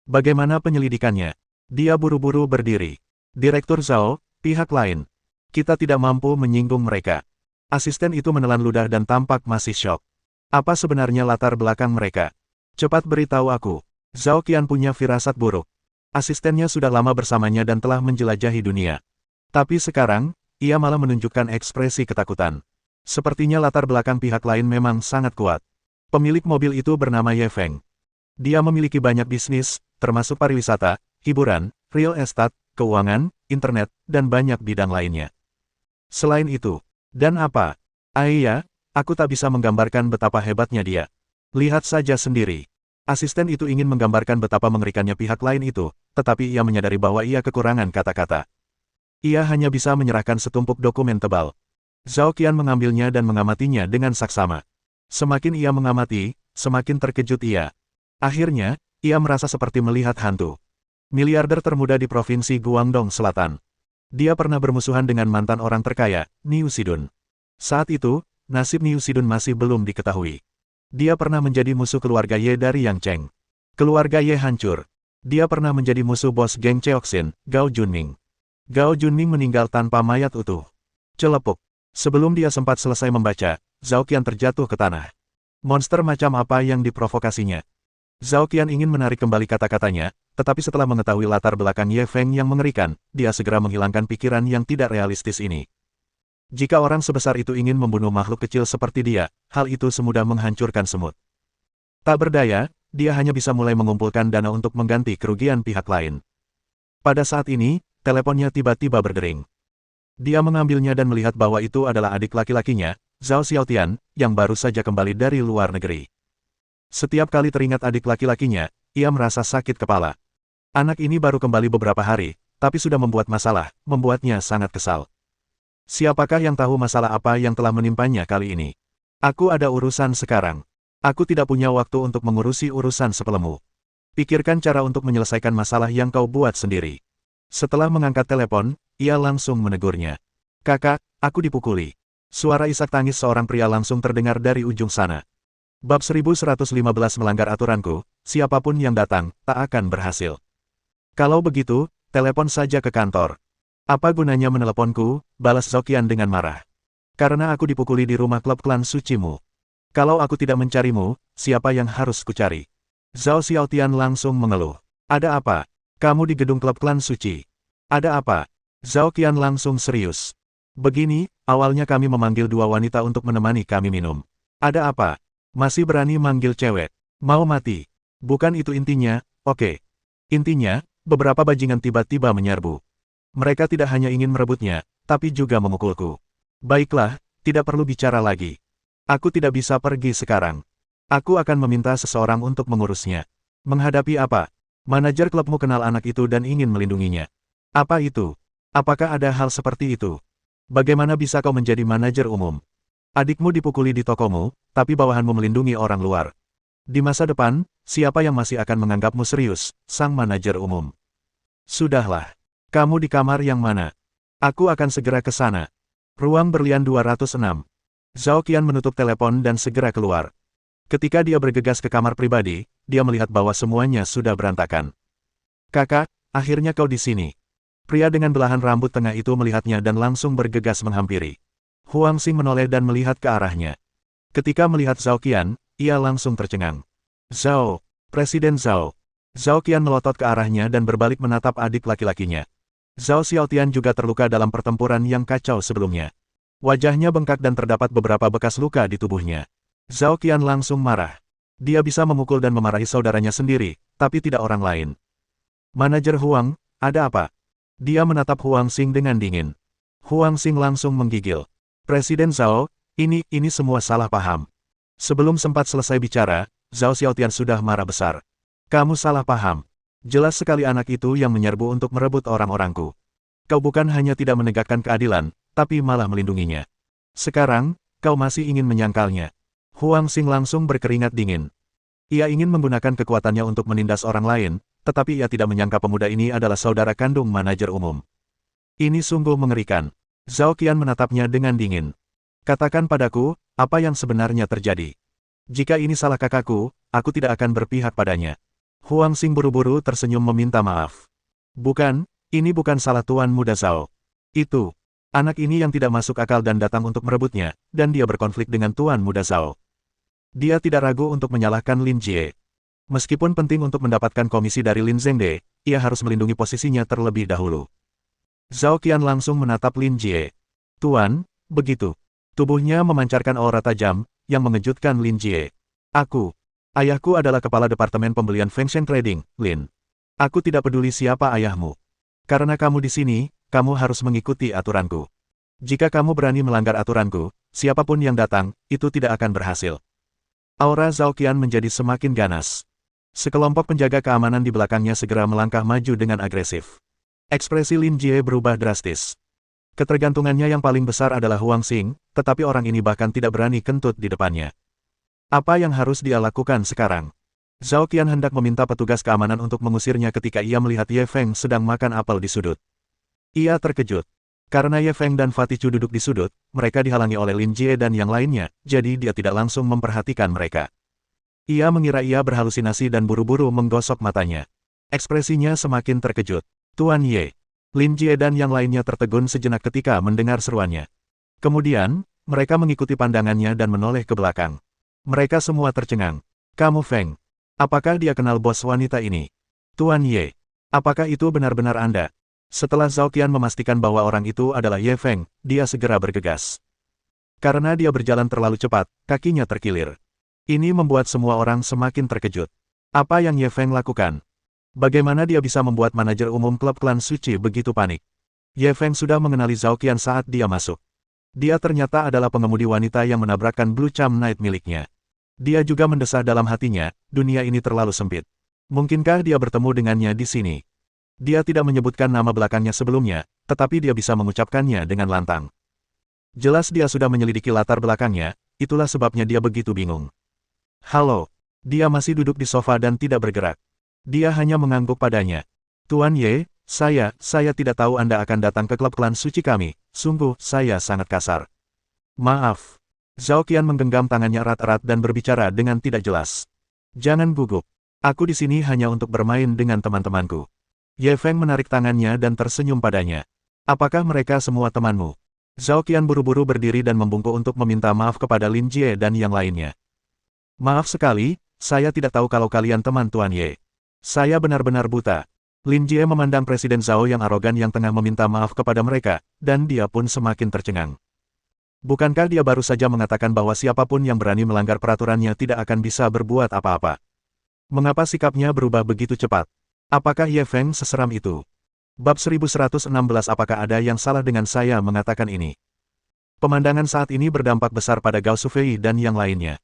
Bagaimana penyelidikannya? Dia buru-buru berdiri. Direktur Zhao, pihak lain. Kita tidak mampu menyinggung mereka. Asisten itu menelan ludah dan tampak masih syok. Apa sebenarnya latar belakang mereka? Cepat beritahu aku. Zhao Qian punya firasat buruk. Asistennya sudah lama bersamanya dan telah menjelajahi dunia. Tapi sekarang, ia malah menunjukkan ekspresi ketakutan. Sepertinya latar belakang pihak lain memang sangat kuat. Pemilik mobil itu bernama Ye Feng. Dia memiliki banyak bisnis, termasuk pariwisata, hiburan, real estate, keuangan, internet, dan banyak bidang lainnya. Selain itu, dan apa? Iya, aku tak bisa menggambarkan betapa hebatnya dia. Lihat saja sendiri. Asisten itu ingin menggambarkan betapa mengerikannya pihak lain itu, tetapi ia menyadari bahwa ia kekurangan kata-kata. Ia hanya bisa menyerahkan setumpuk dokumen tebal. Zhao Qian mengambilnya dan mengamatinya dengan saksama. Semakin ia mengamati, semakin terkejut ia. Akhirnya, ia merasa seperti melihat hantu. Miliarder termuda di provinsi Guangdong Selatan. Dia pernah bermusuhan dengan mantan orang terkaya, Niu Sidun. Saat itu, nasib Niu Sidun masih belum diketahui. Dia pernah menjadi musuh keluarga Ye dari Yang Cheng. Keluarga Ye hancur. Dia pernah menjadi musuh bos geng Cheoxin, Gao Junming. Gao Junming meninggal tanpa mayat utuh. Celepuk. Sebelum dia sempat selesai membaca, Zhao Qian terjatuh ke tanah. Monster macam apa yang diprovokasinya? Zhao Qian ingin menarik kembali kata-katanya, tetapi setelah mengetahui latar belakang Ye Feng yang mengerikan, dia segera menghilangkan pikiran yang tidak realistis ini. Jika orang sebesar itu ingin membunuh makhluk kecil seperti dia, hal itu semudah menghancurkan semut. Tak berdaya, dia hanya bisa mulai mengumpulkan dana untuk mengganti kerugian pihak lain. Pada saat ini, teleponnya tiba-tiba berdering. Dia mengambilnya dan melihat bahwa itu adalah adik laki-lakinya, Zhao Xiaotian, yang baru saja kembali dari luar negeri. Setiap kali teringat adik laki-lakinya, ia merasa sakit kepala. Anak ini baru kembali beberapa hari, tapi sudah membuat masalah, membuatnya sangat kesal. Siapakah yang tahu masalah apa yang telah menimpanya kali ini? Aku ada urusan sekarang. Aku tidak punya waktu untuk mengurusi urusan sepelemu. Pikirkan cara untuk menyelesaikan masalah yang kau buat sendiri. Setelah mengangkat telepon, ia langsung menegurnya. Kakak, aku dipukuli. Suara isak tangis seorang pria langsung terdengar dari ujung sana. Bab 1115 melanggar aturanku, siapapun yang datang, tak akan berhasil. Kalau begitu, telepon saja ke kantor. Apa gunanya meneleponku, balas Zhao Qian dengan marah. Karena aku dipukuli di rumah klub klan sucimu. Kalau aku tidak mencarimu, siapa yang harus kucari? Zhao Xiaotian langsung mengeluh. Ada apa? Kamu di gedung klub klan suci. Ada apa? Zhao Qian langsung serius. Begini, awalnya kami memanggil dua wanita untuk menemani kami minum. Ada apa? Masih berani manggil cewek? Mau mati? Bukan itu intinya, oke. Intinya, beberapa bajingan tiba-tiba menyerbu. Mereka tidak hanya ingin merebutnya, tapi juga memukulku. Baiklah, tidak perlu bicara lagi. Aku tidak bisa pergi sekarang. Aku akan meminta seseorang untuk mengurusnya. Menghadapi apa? Manajer klubmu kenal anak itu dan ingin melindunginya. Apa itu? Apakah ada hal seperti itu? Bagaimana bisa kau menjadi manajer umum? Adikmu dipukuli di tokomu, tapi bawahanmu melindungi orang luar. Di masa depan, siapa yang masih akan menganggapmu serius, sang manajer umum? Sudahlah. Kamu di kamar yang mana? Aku akan segera ke sana. Ruang berlian 206. Zhao Qian menutup telepon dan segera keluar. Ketika dia bergegas ke kamar pribadi, dia melihat bahwa semuanya sudah berantakan. Kakak, akhirnya kau di sini. Pria dengan belahan rambut tengah itu melihatnya dan langsung bergegas menghampiri. Huang Xing menoleh dan melihat ke arahnya. Ketika melihat Zhao Qian, ia langsung tercengang. Zhao, Presiden Zhao. Zhao Qian melotot ke arahnya dan berbalik menatap adik laki-lakinya. Zhao Xiaotian juga terluka dalam pertempuran yang kacau sebelumnya. Wajahnya bengkak dan terdapat beberapa bekas luka di tubuhnya. Zhao Qian langsung marah. Dia bisa memukul dan memarahi saudaranya sendiri, tapi tidak orang lain. Manajer Huang, ada apa? Dia menatap Huang Xing dengan dingin. Huang Xing langsung menggigil. Presiden Zhao, ini semua salah paham. Sebelum sempat selesai bicara, Zhao Xiaotian sudah marah besar. Kamu salah paham. Jelas sekali anak itu yang menyerbu untuk merebut orang-orangku. Kau bukan hanya tidak menegakkan keadilan, tapi malah melindunginya. Sekarang, kau masih ingin menyangkalnya. Huang Xing langsung berkeringat dingin. Ia ingin menggunakan kekuatannya untuk menindas orang lain, tetapi ia tidak menyangka pemuda ini adalah saudara kandung manajer umum. Ini sungguh mengerikan. Zhao Qian menatapnya dengan dingin. Katakan padaku, apa yang sebenarnya terjadi? Jika ini salah kakakku, aku tidak akan berpihak padanya. Huang Xing buru-buru tersenyum meminta maaf. Bukan, ini bukan salah Tuan Muda Zhao. Itu, anak ini yang tidak masuk akal dan datang untuk merebutnya, dan dia berkonflik dengan Tuan Muda Zhao. Dia tidak ragu untuk menyalahkan Lin Jie. Meskipun penting untuk mendapatkan komisi dari Lin Zhengde, ia harus melindungi posisinya terlebih dahulu. Zhao Qian langsung menatap Lin Jie. Tuan, begitu. Tubuhnya memancarkan aura tajam, yang mengejutkan Lin Jie. Ayahku adalah kepala departemen pembelian Fengshen Trading, Lin. Aku tidak peduli siapa ayahmu. Karena kamu di sini, kamu harus mengikuti aturanku. Jika kamu berani melanggar aturanku, siapapun yang datang, itu tidak akan berhasil. Aura Zhao Qian menjadi semakin ganas. Sekelompok penjaga keamanan di belakangnya segera melangkah maju dengan agresif. Ekspresi Lin Jie berubah drastis. Ketergantungannya yang paling besar adalah Huang Xing, tetapi orang ini bahkan tidak berani kentut di depannya. Apa yang harus dia lakukan sekarang? Zhao Qian hendak meminta petugas keamanan untuk mengusirnya ketika ia melihat Ye Feng sedang makan apel di sudut. Ia terkejut. Karena Ye Feng dan Fatih Chu duduk di sudut, mereka dihalangi oleh Lin Jie dan yang lainnya, jadi dia tidak langsung memperhatikan mereka. Ia mengira ia berhalusinasi dan buru-buru menggosok matanya. Ekspresinya semakin terkejut. Tuan Ye. Lin Jie dan yang lainnya tertegun sejenak ketika mendengar seruannya. Kemudian, mereka mengikuti pandangannya dan menoleh ke belakang. Mereka semua tercengang. Kamu Feng. Apakah dia kenal bos wanita ini? Tuan Ye. Apakah itu benar-benar Anda? Setelah Zhao Qian memastikan bahwa orang itu adalah Ye Feng, dia segera bergegas. Karena dia berjalan terlalu cepat, kakinya terkilir. Ini membuat semua orang semakin terkejut. Apa yang Ye Feng lakukan? Bagaimana dia bisa membuat manajer umum klub klan suci begitu panik? Ye Feng sudah mengenali Zhao Qian saat dia masuk. Dia ternyata adalah pengemudi wanita yang menabrakkan Blue Cham Knight miliknya. Dia juga mendesah dalam hatinya, dunia ini terlalu sempit. Mungkinkah dia bertemu dengannya di sini? Dia tidak menyebutkan nama belakangnya sebelumnya, tetapi dia bisa mengucapkannya dengan lantang. Jelas dia sudah menyelidiki latar belakangnya, itulah sebabnya dia begitu bingung. Halo. Dia masih duduk di sofa dan tidak bergerak. Dia hanya mengangguk padanya. Tuan Ye, saya tidak tahu Anda akan datang ke klub klan suci kami, sungguh, saya sangat kasar. Maaf. Zhao Qian menggenggam tangannya erat-erat dan berbicara dengan tidak jelas. Jangan gugup. Aku di sini hanya untuk bermain dengan teman-temanku. Ye Feng menarik tangannya dan tersenyum padanya. Apakah mereka semua temanmu? Zhao Qian buru-buru berdiri dan membungkuk untuk meminta maaf kepada Lin Jie dan yang lainnya. Maaf sekali, saya tidak tahu kalau kalian teman Tuan Ye. Saya benar-benar buta. Lin Jie memandang Presiden Zhao yang arogan yang tengah meminta maaf kepada mereka, dan dia pun semakin tercengang. Bukankah dia baru saja mengatakan bahwa siapapun yang berani melanggar peraturannya tidak akan bisa berbuat apa-apa? Mengapa sikapnya berubah begitu cepat? Apakah Ye Feng seseram itu? Bab 1116 Apakah ada yang salah dengan saya mengatakan ini? Pemandangan saat ini berdampak besar pada Gao Shufei dan yang lainnya.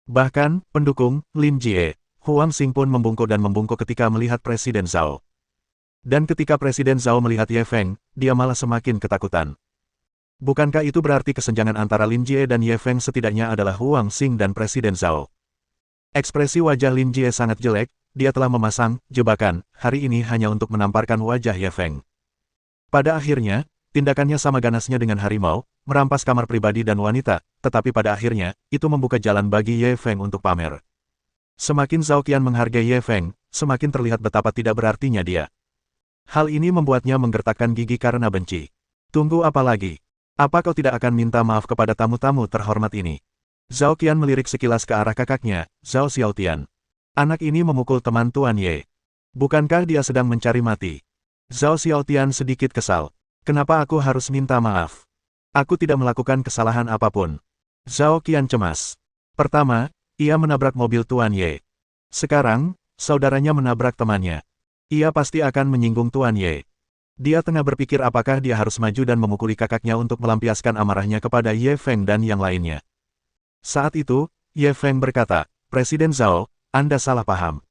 Bahkan, pendukung, Lin Jie, Huang Xing pun membungkuk ketika melihat Presiden Zhao. Dan ketika Presiden Zhao melihat Ye Feng, dia malah semakin ketakutan. Bukankah itu berarti kesenjangan antara Lin Jie dan Ye Feng setidaknya adalah Huang Xing dan Presiden Zhao? Ekspresi wajah Lin Jie sangat jelek. Dia telah memasang jebakan hari ini hanya untuk menamparkan wajah Ye Feng. Pada akhirnya, tindakannya sama ganasnya dengan harimau, merampas kamar pribadi dan wanita, tetapi pada akhirnya, itu membuka jalan bagi Ye Feng untuk pamer. Semakin Zhao Qian menghargai Ye Feng, semakin terlihat betapa tidak berartinya dia. Hal ini membuatnya menggertakkan gigi karena benci. Tunggu apa lagi? Apa kau tidak akan minta maaf kepada tamu-tamu terhormat ini? Zhao Qian melirik sekilas ke arah kakaknya, Zhao Xiaotian. Anak ini memukul teman Tuan Ye. Bukankah dia sedang mencari mati? Zhao Xiaotian sedikit kesal. Kenapa aku harus minta maaf? Aku tidak melakukan kesalahan apapun. Zhao Qian cemas. Pertama, ia menabrak mobil Tuan Ye. Sekarang, saudaranya menabrak temannya. Ia pasti akan menyinggung Tuan Ye. Dia tengah berpikir apakah dia harus maju dan memukuli kakaknya untuk melampiaskan amarahnya kepada Ye Feng dan yang lainnya. Saat itu, Ye Feng berkata, Presiden Zhao, Anda salah paham.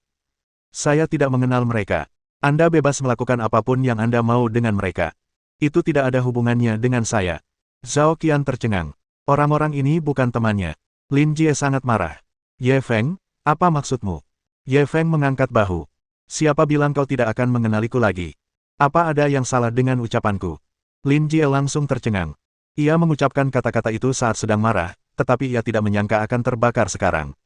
Saya tidak mengenal mereka. Anda bebas melakukan apapun yang Anda mau dengan mereka. Itu tidak ada hubungannya dengan saya. Zhao Qian tercengang. Orang-orang ini bukan temannya. Lin Jie sangat marah. Ye Feng, apa maksudmu? Ye Feng mengangkat bahu. Siapa bilang kau tidak akan mengenaliku lagi? Apa ada yang salah dengan ucapanku? Lin Jie langsung tercengang. Ia mengucapkan kata-kata itu saat sedang marah, tetapi ia tidak menyangka akan terbakar sekarang.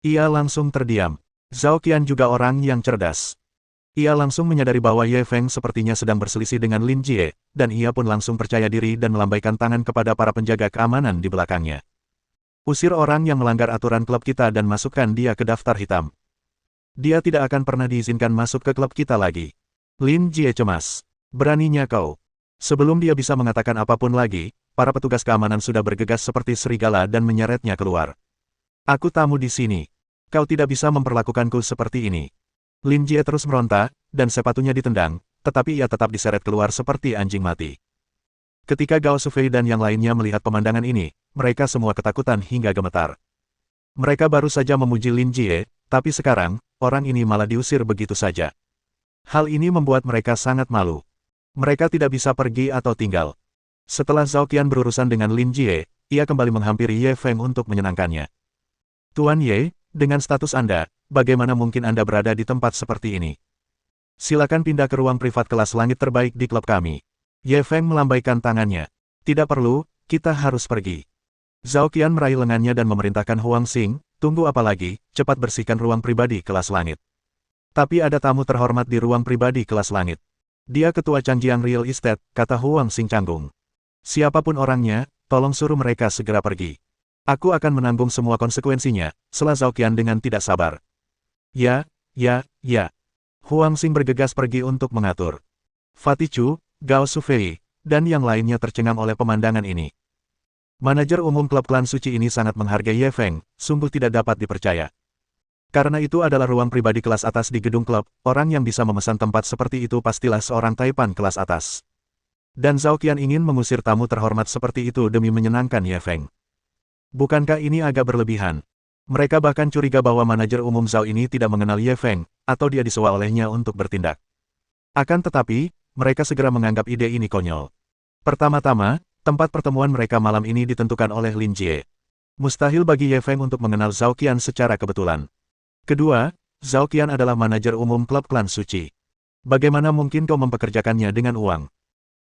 Ia langsung terdiam. Zhao Qian juga orang yang cerdas. Ia langsung menyadari bahwa Ye Feng sepertinya sedang berselisih dengan Lin Jie, dan ia pun langsung percaya diri dan melambaikan tangan kepada para penjaga keamanan di belakangnya. Usir orang yang melanggar aturan klub kita dan masukkan dia ke daftar hitam. Dia tidak akan pernah diizinkan masuk ke klub kita lagi. Lin Jie cemas. Beraninya kau. Sebelum dia bisa mengatakan apapun lagi, para petugas keamanan sudah bergegas seperti serigala dan menyeretnya keluar. Aku tamu di sini. Kau tidak bisa memperlakukanku seperti ini. Lin Jie terus meronta, dan sepatunya ditendang, tetapi ia tetap diseret keluar seperti anjing mati. Ketika Gao Sufei dan yang lainnya melihat pemandangan ini, mereka semua ketakutan hingga gemetar. Mereka baru saja memuji Lin Jie, tapi sekarang, orang ini malah diusir begitu saja. Hal ini membuat mereka sangat malu. Mereka tidak bisa pergi atau tinggal. Setelah Zhao Qian berurusan dengan Lin Jie, ia kembali menghampiri Ye Feng untuk menyenangkannya. Tuan Ye, dengan status Anda, bagaimana mungkin Anda berada di tempat seperti ini? Silakan pindah ke ruang privat kelas langit terbaik di klub kami. Ye Feng melambaikan tangannya. Tidak perlu, kita harus pergi. Zhao Qian meraih lengannya dan memerintahkan Huang Xing, tunggu apa lagi, cepat bersihkan ruang pribadi kelas langit. Tapi ada tamu terhormat di ruang pribadi kelas langit. Dia ketua Changjiang Real Estate, kata Huang Xing canggung. Siapapun orangnya, tolong suruh mereka segera pergi. Aku akan menanggung semua konsekuensinya, sela Zhao Qian dengan tidak sabar. Ya. Huang Xing bergegas pergi untuk mengatur. Fatih Chu, Gao Sufei, dan yang lainnya tercengang oleh pemandangan ini. Manajer umum klub klan suci ini sangat menghargai Ye Feng, sungguh tidak dapat dipercaya. Karena itu adalah ruang pribadi kelas atas di gedung klub, orang yang bisa memesan tempat seperti itu pastilah seorang taipan kelas atas. Dan Zhao Qian ingin mengusir tamu terhormat seperti itu demi menyenangkan Ye Feng. Bukankah ini agak berlebihan? Mereka bahkan curiga bahwa manajer umum Zhao ini tidak mengenal Ye Feng, atau dia disewa olehnya untuk bertindak. Akan tetapi, mereka segera menganggap ide ini konyol. Pertama-tama, tempat pertemuan mereka malam ini ditentukan oleh Lin Jie. Mustahil bagi Ye Feng untuk mengenal Zhao Qian secara kebetulan. Kedua, Zhao Qian adalah manajer umum klub klan suci. Bagaimana mungkin kau mempekerjakannya dengan uang?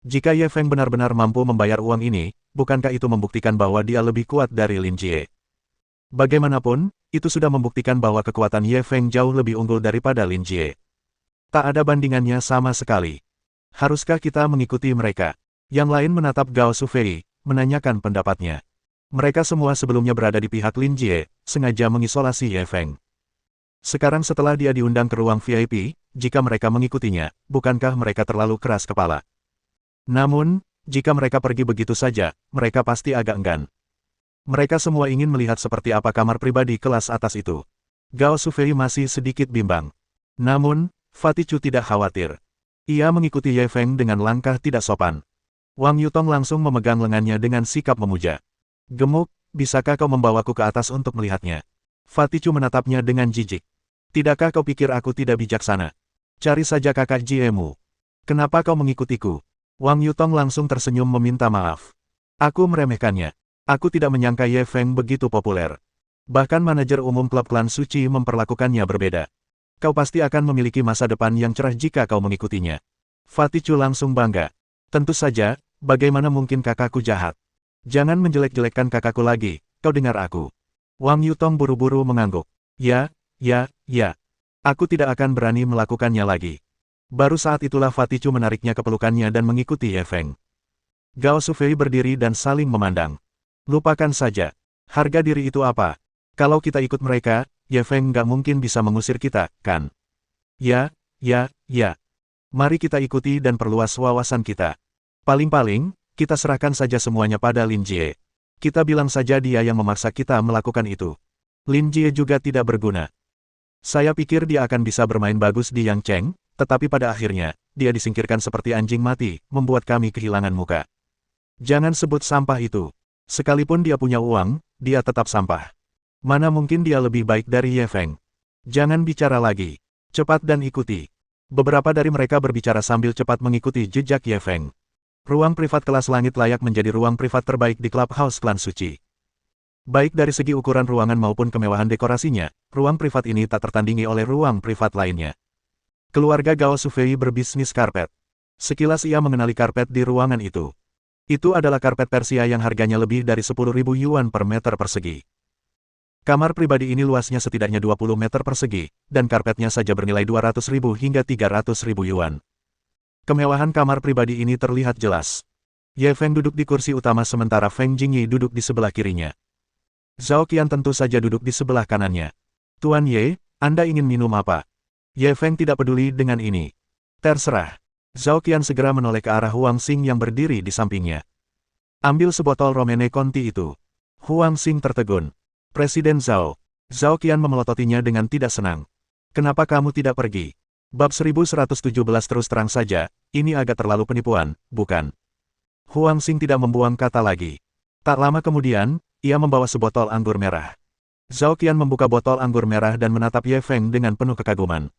Jika Ye Feng benar-benar mampu membayar uang ini, bukankah itu membuktikan bahwa dia lebih kuat dari Lin Jie? Bagaimanapun, itu sudah membuktikan bahwa kekuatan Ye Feng jauh lebih unggul daripada Lin Jie. Tak ada bandingannya sama sekali. Haruskah kita mengikuti mereka? Yang lain menatap Gao Sufei, menanyakan pendapatnya. Mereka semua sebelumnya berada di pihak Lin Jie, sengaja mengisolasi Ye Feng. Sekarang setelah dia diundang ke ruang VIP, jika mereka mengikutinya, bukankah mereka terlalu keras kepala? Namun, jika mereka pergi begitu saja, mereka pasti agak enggan. Mereka semua ingin melihat seperti apa kamar pribadi kelas atas itu. Gao Sufei masih sedikit bimbang. Namun, Fatih Chu tidak khawatir. Ia mengikuti Ye Feng dengan langkah tidak sopan. Wang Yutong langsung memegang lengannya dengan sikap memuja. Gemuk, bisakah kau membawaku ke atas untuk melihatnya? Fatih Chu menatapnya dengan jijik. Tidakkah kau pikir aku tidak bijaksana? Cari saja kakak Jiemu. Kenapa kau mengikutiku? Wang Yutong langsung tersenyum meminta maaf. Aku meremehkannya. Aku tidak menyangka Ye Feng begitu populer. Bahkan manajer umum klub klan suci memperlakukannya berbeda. Kau pasti akan memiliki masa depan yang cerah jika kau mengikutinya. Fatih Chu langsung bangga. Tentu saja, bagaimana mungkin kakakku jahat? Jangan menjelek-jelekkan kakakku lagi, kau dengar aku. Wang Yutong buru-buru mengangguk. Ya. Aku tidak akan berani melakukannya lagi. Baru saat itulah Fatih Chu menariknya ke pelukannya dan mengikuti Ye Feng. Gao Sufei berdiri dan saling memandang. Lupakan saja. Harga diri itu apa? Kalau kita ikut mereka, Ye Feng nggak mungkin bisa mengusir kita, kan? Ya. Mari kita ikuti dan perluas wawasan kita. Paling-paling, kita serahkan saja semuanya pada Lin Jie. Kita bilang saja dia yang memaksa kita melakukan itu. Lin Jie juga tidak berguna. Saya pikir dia akan bisa bermain bagus di Yang Cheng, tetapi pada akhirnya, dia disingkirkan seperti anjing mati, membuat kami kehilangan muka. Jangan sebut sampah itu. Sekalipun dia punya uang, dia tetap sampah. Mana mungkin dia lebih baik dari Ye Feng? Jangan bicara lagi. Cepat dan ikuti. Beberapa dari mereka berbicara sambil cepat mengikuti jejak Ye Feng. Ruang privat kelas langit layak menjadi ruang privat terbaik di Clubhouse Klan Suci. Baik dari segi ukuran ruangan maupun kemewahan dekorasinya, ruang privat ini tak tertandingi oleh ruang privat lainnya. Keluarga Gao Shufei berbisnis karpet. Sekilas ia mengenali karpet di ruangan itu. Itu adalah karpet Persia yang harganya lebih dari 10.000 yuan per meter persegi. Kamar pribadi ini luasnya setidaknya 20 meter persegi, dan karpetnya saja bernilai 200.000 hingga 300.000 yuan. Kemewahan kamar pribadi ini terlihat jelas. Ye Feng duduk di kursi utama sementara Feng Jingyi duduk di sebelah kirinya. Zhao Qian tentu saja duduk di sebelah kanannya. Tuan Ye, Anda ingin minum apa? Ye Feng tidak peduli dengan ini. Terserah. Zhao Qian segera menoleh ke arah Huang Xing yang berdiri di sampingnya. Ambil sebotol Romene Conti itu. Huang Xing tertegun. Presiden Zhao. Zhao Qian memelototinya dengan tidak senang. Kenapa kamu tidak pergi? Bab 1117 terus terang saja, ini agak terlalu penipuan, bukan? Huang Xing tidak membuang kata lagi. Tak lama kemudian, ia membawa sebotol anggur merah. Zhao Qian membuka botol anggur merah dan menatap Ye Feng dengan penuh kekaguman.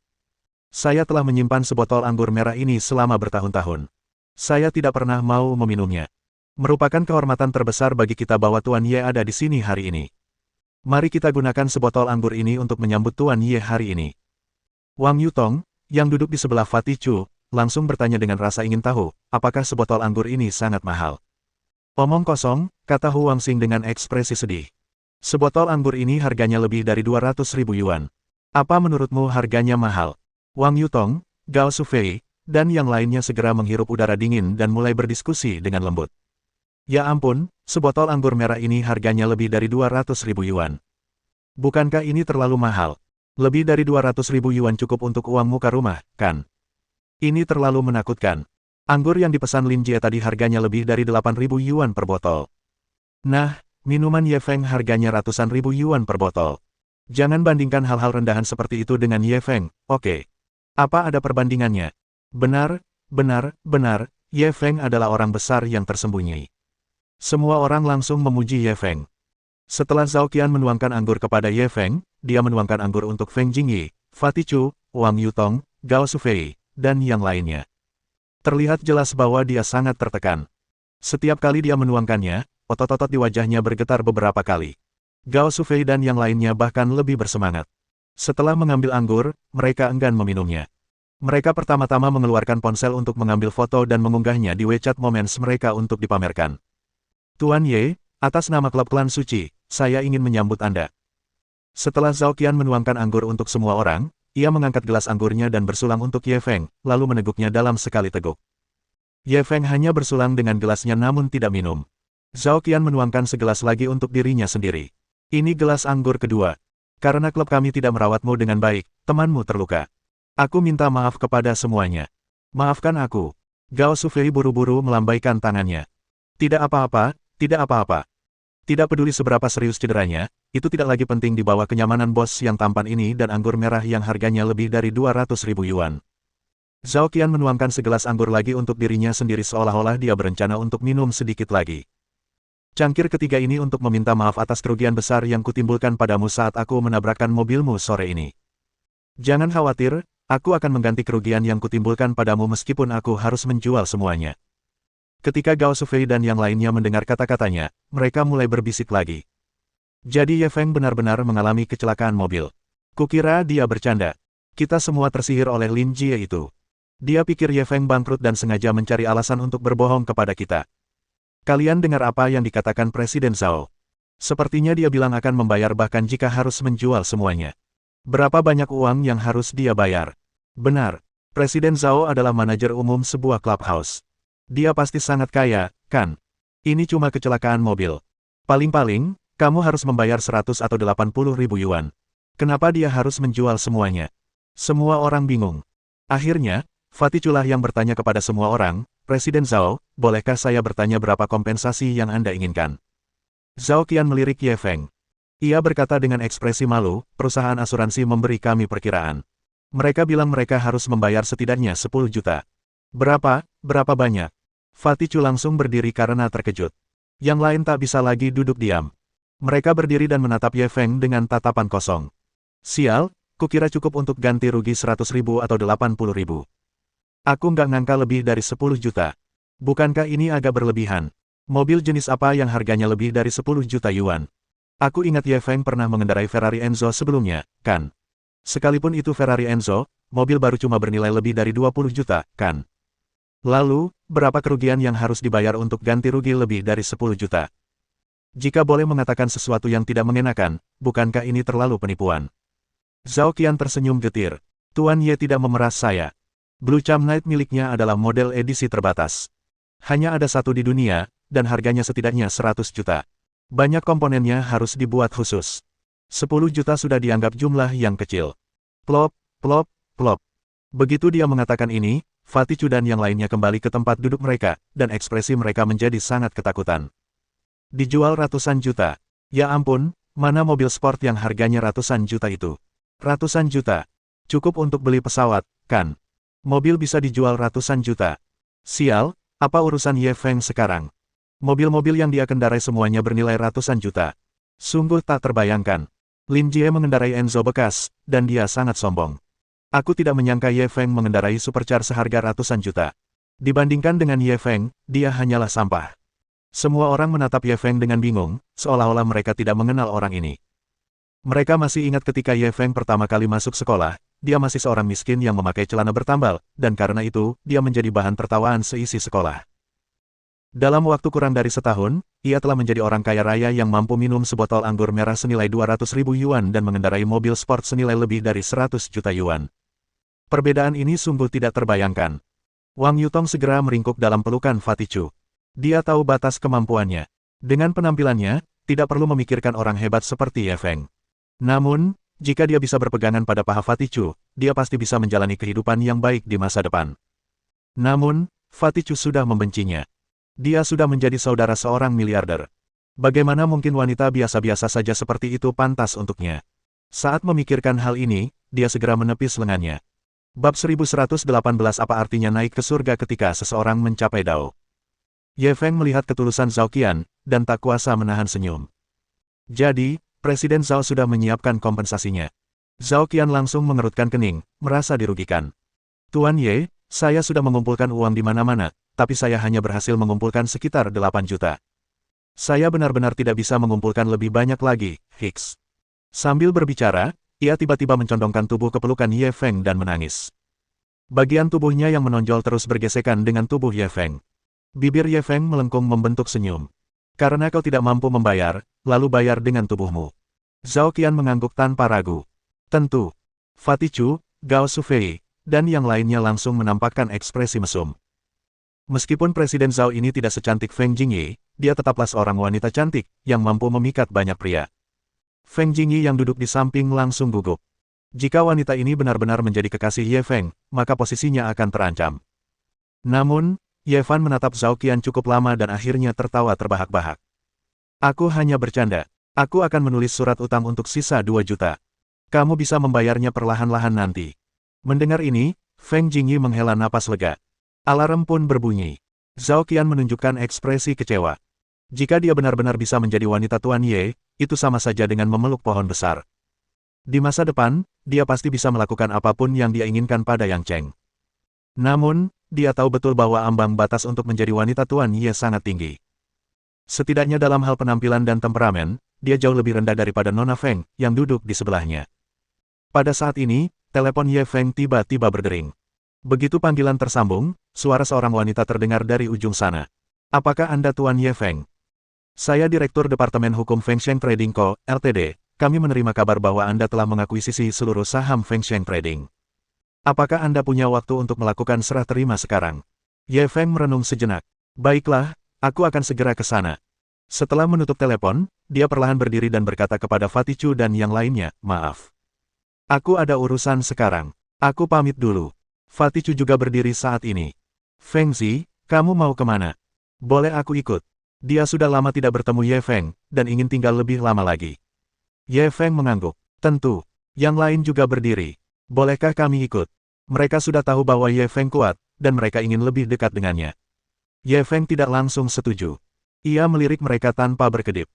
Saya telah menyimpan sebotol anggur merah ini selama bertahun-tahun. Saya tidak pernah mau meminumnya. Merupakan kehormatan terbesar bagi kita bahwa Tuan Ye ada di sini hari ini. Mari kita gunakan sebotol anggur ini untuk menyambut Tuan Ye hari ini. Wang Yutong, yang duduk di sebelah Fatih Chu, langsung bertanya dengan rasa ingin tahu, apakah sebotol anggur ini sangat mahal. Omong kosong, kata Huang Xing dengan ekspresi sedih. Sebotol anggur ini harganya lebih dari 200.000 yuan. Apa menurutmu harganya mahal? Wang Yutong, Gao Shufei, dan yang lainnya segera menghirup udara dingin dan mulai berdiskusi dengan lembut. Ya ampun, sebotol anggur merah ini harganya lebih dari 200.000 yuan. Bukankah ini terlalu mahal? Lebih dari 200.000 yuan cukup untuk uang muka rumah, kan? Ini terlalu menakutkan. Anggur yang dipesan Lin Jie tadi harganya lebih dari 8.000 yuan per botol. Nah, minuman Ye Feng harganya ratusan ribu yuan per botol. Jangan bandingkan hal-hal rendahan seperti itu dengan Ye Feng, oke? Apa ada perbandingannya? Benar, Ye Feng adalah orang besar yang tersembunyi. Semua orang langsung memuji Ye Feng. Setelah Zhao Qian menuangkan anggur kepada Ye Feng, dia menuangkan anggur untuk Feng Jingyi, Fatih Chu, Wang Yutong, Gao Shufei, dan yang lainnya. Terlihat jelas bahwa dia sangat tertekan. Setiap kali dia menuangkannya, otot-otot di wajahnya bergetar beberapa kali. Gao Shufei dan yang lainnya bahkan lebih bersemangat. Setelah mengambil anggur, mereka enggan meminumnya. Mereka pertama-tama mengeluarkan ponsel untuk mengambil foto dan mengunggahnya di WeChat Moments mereka untuk dipamerkan. Tuan Ye, atas nama klub Klan Suci, saya ingin menyambut Anda. Setelah Zhao Qian menuangkan anggur untuk semua orang, ia mengangkat gelas anggurnya dan bersulang untuk Ye Feng, lalu meneguknya dalam sekali teguk. Ye Feng hanya bersulang dengan gelasnya namun tidak minum. Zhao Qian menuangkan segelas lagi untuk dirinya sendiri. Ini gelas anggur kedua. Karena klub kami tidak merawatmu dengan baik, temanmu terluka. Aku minta maaf kepada semuanya. Maafkan aku. Gao Shufei buru-buru melambaikan tangannya. Tidak apa-apa, tidak apa-apa. Tidak peduli seberapa serius cederanya, itu tidak lagi penting di bawah kenyamanan bos yang tampan ini dan anggur merah yang harganya lebih dari 200.000 yuan. Zhao Qian menuangkan segelas anggur lagi untuk dirinya sendiri seolah-olah dia berencana untuk minum sedikit lagi. Cangkir ketiga ini untuk meminta maaf atas kerugian besar yang kutimbulkan padamu saat aku menabrakkan mobilmu sore ini. Jangan khawatir, aku akan mengganti kerugian yang kutimbulkan padamu meskipun aku harus menjual semuanya. Ketika Gao Shufei dan yang lainnya mendengar kata-katanya, mereka mulai berbisik lagi. Jadi Ye Feng benar-benar mengalami kecelakaan mobil. Kukira dia bercanda. Kita semua tersihir oleh Lin Jie itu. Dia pikir Ye Feng bangkrut dan sengaja mencari alasan untuk berbohong kepada kita. Kalian dengar apa yang dikatakan Presiden Zhao? Sepertinya dia bilang akan membayar bahkan jika harus menjual semuanya. Berapa banyak uang yang harus dia bayar? Benar, Presiden Zhao adalah manajer umum sebuah clubhouse. Dia pasti sangat kaya, kan? Ini cuma kecelakaan mobil. Paling-paling, kamu harus membayar 100 atau 80.000 yuan. Kenapa dia harus menjual semuanya? Semua orang bingung. Akhirnya, Fatih Chu lah yang bertanya kepada semua orang, Presiden Zhao, bolehkah saya bertanya berapa kompensasi yang Anda inginkan? Zhao Qian melirik Ye Feng. Ia berkata dengan ekspresi malu, perusahaan asuransi memberi kami perkiraan. Mereka bilang mereka harus membayar setidaknya 10 juta. Berapa banyak? Fatih Chu langsung berdiri karena terkejut. Yang lain tak bisa lagi duduk diam. Mereka berdiri dan menatap Ye Feng dengan tatapan kosong. Sial, kukira cukup untuk ganti rugi 100.000 atau 80.000. Aku nggak ngangka lebih dari 10 juta. Bukankah ini agak berlebihan? Mobil jenis apa yang harganya lebih dari 10 juta yuan? Aku ingat Ye Feng pernah mengendarai Ferrari Enzo sebelumnya, kan? Sekalipun itu Ferrari Enzo, mobil baru cuma bernilai lebih dari 20 juta, kan? Lalu, berapa kerugian yang harus dibayar untuk ganti rugi lebih dari 10 juta? Jika boleh mengatakan sesuatu yang tidak mengenakan, bukankah ini terlalu penipuan? Zhao Qian tersenyum getir. Tuan Ye tidak memeras saya. Blue Cham Knight miliknya adalah model edisi terbatas. Hanya ada satu di dunia, dan harganya setidaknya 100 juta. Banyak komponennya harus dibuat khusus. 10 juta sudah dianggap jumlah yang kecil. Plop, plop, plop. Begitu dia mengatakan ini, Fatih Chu dan yang lainnya kembali ke tempat duduk mereka, dan ekspresi mereka menjadi sangat ketakutan. Dijual ratusan juta. Ya ampun, mana mobil sport yang harganya ratusan juta itu? Ratusan juta. Cukup untuk beli pesawat, kan? Mobil bisa dijual ratusan juta. Sial, apa urusan Ye Feng sekarang? Mobil-mobil yang dia kendarai semuanya bernilai ratusan juta. Sungguh tak terbayangkan. Lin Jie mengendarai Enzo bekas, dan dia sangat sombong. Aku tidak menyangka Ye Feng mengendarai supercar seharga ratusan juta. Dibandingkan dengan Ye Feng, dia hanyalah sampah. Semua orang menatap Ye Feng dengan bingung, seolah-olah mereka tidak mengenal orang ini. Mereka masih ingat ketika Ye Feng pertama kali masuk sekolah, dia masih seorang miskin yang memakai celana bertambal, dan karena itu, dia menjadi bahan tertawaan seisi sekolah. Dalam waktu kurang dari setahun, ia telah menjadi orang kaya raya yang mampu minum sebotol anggur merah senilai 200.000 yuan dan mengendarai mobil sport senilai lebih dari 100 juta yuan. Perbedaan ini sungguh tidak terbayangkan. Wang Yutong segera meringkuk dalam pelukan Fatih Chu. Dia tahu batas kemampuannya. Dengan penampilannya, tidak perlu memikirkan orang hebat seperti Ye Feng. Namun, jika dia bisa berpegangan pada paha Fatih Chu, dia pasti bisa menjalani kehidupan yang baik di masa depan. Namun, Fatih Chu sudah membencinya. Dia sudah menjadi saudara seorang miliarder. Bagaimana mungkin wanita biasa-biasa saja seperti itu pantas untuknya? Saat memikirkan hal ini, dia segera menepis lengannya. Bab 1118 Apa artinya naik ke surga ketika seseorang mencapai Dao? Ye Feng melihat ketulusan Zhao Qian, dan tak kuasa menahan senyum. Jadi, Presiden Zhao sudah menyiapkan kompensasinya. Zhao Qian langsung mengerutkan kening, merasa dirugikan. Tuan Ye, saya sudah mengumpulkan uang di mana-mana, tapi saya hanya berhasil mengumpulkan sekitar 8 juta. Saya benar-benar tidak bisa mengumpulkan lebih banyak lagi, Hicks. Sambil berbicara, ia tiba-tiba mencondongkan tubuh ke pelukan Ye Feng dan menangis. Bagian tubuhnya yang menonjol terus bergesekan dengan tubuh Ye Feng. Bibir Ye Feng melengkung membentuk senyum. Karena kau tidak mampu membayar, lalu bayar dengan tubuhmu. Zhao Qian mengangguk tanpa ragu. Tentu. Fatih Chu, Gao Shufei, dan yang lainnya langsung menampakkan ekspresi mesum. Meskipun Presiden Zhao ini tidak secantik Feng Jingyi, dia tetaplah seorang wanita cantik, yang mampu memikat banyak pria. Feng Jingyi yang duduk di samping langsung gugup. Jika wanita ini benar-benar menjadi kekasih Ye Feng, maka posisinya akan terancam. Namun, Ye Fan menatap Zhao Qian cukup lama dan akhirnya tertawa terbahak-bahak. Aku hanya bercanda. Aku akan menulis surat utang untuk sisa 2 juta. Kamu bisa membayarnya perlahan-lahan nanti. Mendengar ini, Feng Jingyi menghela napas lega. Alarm pun berbunyi. Zhao Qian menunjukkan ekspresi kecewa. Jika dia benar-benar bisa menjadi wanita Tuan Ye, itu sama saja dengan memeluk pohon besar. Di masa depan, dia pasti bisa melakukan apapun yang dia inginkan pada Yang Cheng. Namun, dia tahu betul bahwa ambang batas untuk menjadi wanita Tuan Ye sangat tinggi. Setidaknya dalam hal penampilan dan temperamen, dia jauh lebih rendah daripada Nona Feng, yang duduk di sebelahnya. Pada saat ini, telepon Ye Feng tiba-tiba berdering. Begitu panggilan tersambung, suara seorang wanita terdengar dari ujung sana. Apakah Anda Tuan Ye Feng? Saya Direktur Departemen Hukum Feng Sheng Trading Co., Ltd. Kami menerima kabar bahwa Anda telah mengakuisisi seluruh saham Feng Sheng Trading. Apakah Anda punya waktu untuk melakukan serah terima sekarang? Ye Feng merenung sejenak. Baiklah, aku akan segera ke sana. Setelah menutup telepon, dia perlahan berdiri dan berkata kepada Fatih Chu dan yang lainnya, maaf. Aku ada urusan sekarang. Aku pamit dulu. Fatih Chu juga berdiri saat ini. Feng Zi, kamu mau kemana? Boleh aku ikut? Dia sudah lama tidak bertemu Ye Feng, dan ingin tinggal lebih lama lagi. Ye Feng mengangguk. Tentu. Yang lain juga berdiri. Bolehkah kami ikut? Mereka sudah tahu bahwa Ye Feng kuat, dan mereka ingin lebih dekat dengannya. Ye Feng tidak langsung setuju. Ia melirik mereka tanpa berkedip.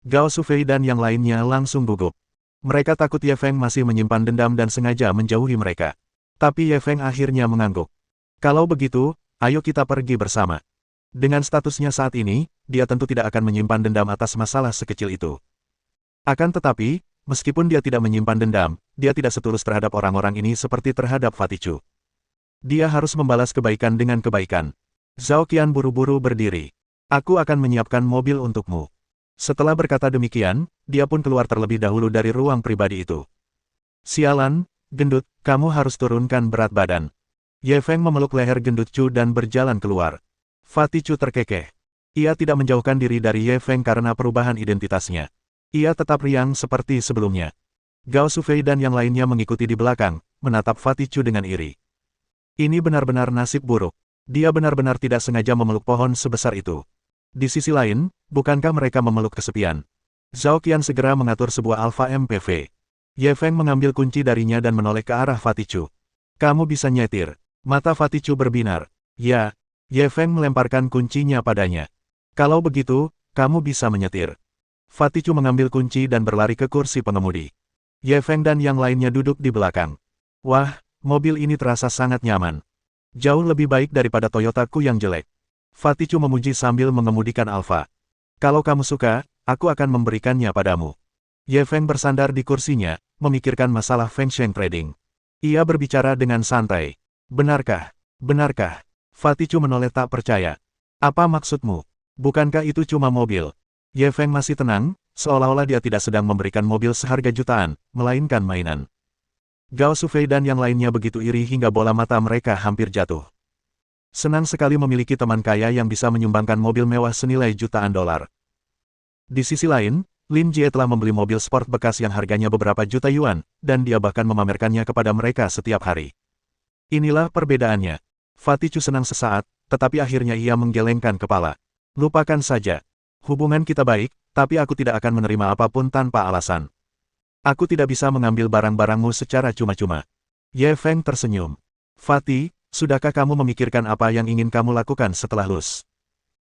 Gao Shufei dan yang lainnya langsung gugup. Mereka takut Ye Feng masih menyimpan dendam dan sengaja menjauhi mereka. Tapi Ye Feng akhirnya mengangguk. Kalau begitu, ayo kita pergi bersama. Dengan statusnya saat ini, dia tentu tidak akan menyimpan dendam atas masalah sekecil itu. Akan tetapi, meskipun dia tidak menyimpan dendam, dia tidak setulus terhadap orang-orang ini seperti terhadap Fatichu. Dia harus membalas kebaikan dengan kebaikan. Zhao Qian buru-buru berdiri. Aku akan menyiapkan mobil untukmu. Setelah berkata demikian, dia pun keluar terlebih dahulu dari ruang pribadi itu. Sialan, gendut, kamu harus turunkan berat badan. Ye Feng memeluk leher gendut Chu dan berjalan keluar. Fatichu terkekeh. Ia tidak menjauhkan diri dari Ye Feng karena perubahan identitasnya. Ia tetap riang seperti sebelumnya. Gao Sufei dan yang lainnya mengikuti di belakang, menatap Fatichu dengan iri. Ini benar-benar nasib buruk. Dia benar-benar tidak sengaja memeluk pohon sebesar itu. Di sisi lain, bukankah mereka memeluk kesepian? Zhao Qian segera mengatur sebuah Alpha MPV. Ye Feng mengambil kunci darinya dan menoleh ke arah Fatichu. Kamu bisa nyetir. Mata Fatichu berbinar. Ya. Ye Feng melemparkan kuncinya padanya. Kalau begitu, kamu bisa menyetir. Fatichu mengambil kunci dan berlari ke kursi pengemudi. Ye Feng dan yang lainnya duduk di belakang. Wah, mobil ini terasa sangat nyaman. Jauh lebih baik daripada Toyotaku yang jelek. Fatichu memuji sambil mengemudikan Alfa. Kalau kamu suka, aku akan memberikannya padamu. Ye Feng bersandar di kursinya, memikirkan masalah Feng Sheng Trading. Ia berbicara dengan santai. Benarkah? Benarkah? Fatichu menoleh tak percaya. Apa maksudmu? Bukankah itu cuma mobil? Ye Feng masih tenang, seolah-olah dia tidak sedang memberikan mobil seharga jutaan, melainkan mainan. Gao Sufei dan yang lainnya begitu iri hingga bola mata mereka hampir jatuh. Senang sekali memiliki teman kaya yang bisa menyumbangkan mobil mewah senilai jutaan dolar. Di sisi lain, Lin Jie telah membeli mobil sport bekas yang harganya beberapa juta yuan, dan dia bahkan memamerkannya kepada mereka setiap hari. Inilah perbedaannya. Fatichu senang sesaat, tetapi akhirnya ia menggelengkan kepala. Lupakan saja. Hubungan kita baik, tapi aku tidak akan menerima apapun tanpa alasan. Aku tidak bisa mengambil barang-barangmu secara cuma-cuma. Ye Feng tersenyum. Fati, sudahkah kamu memikirkan apa yang ingin kamu lakukan setelah lulus?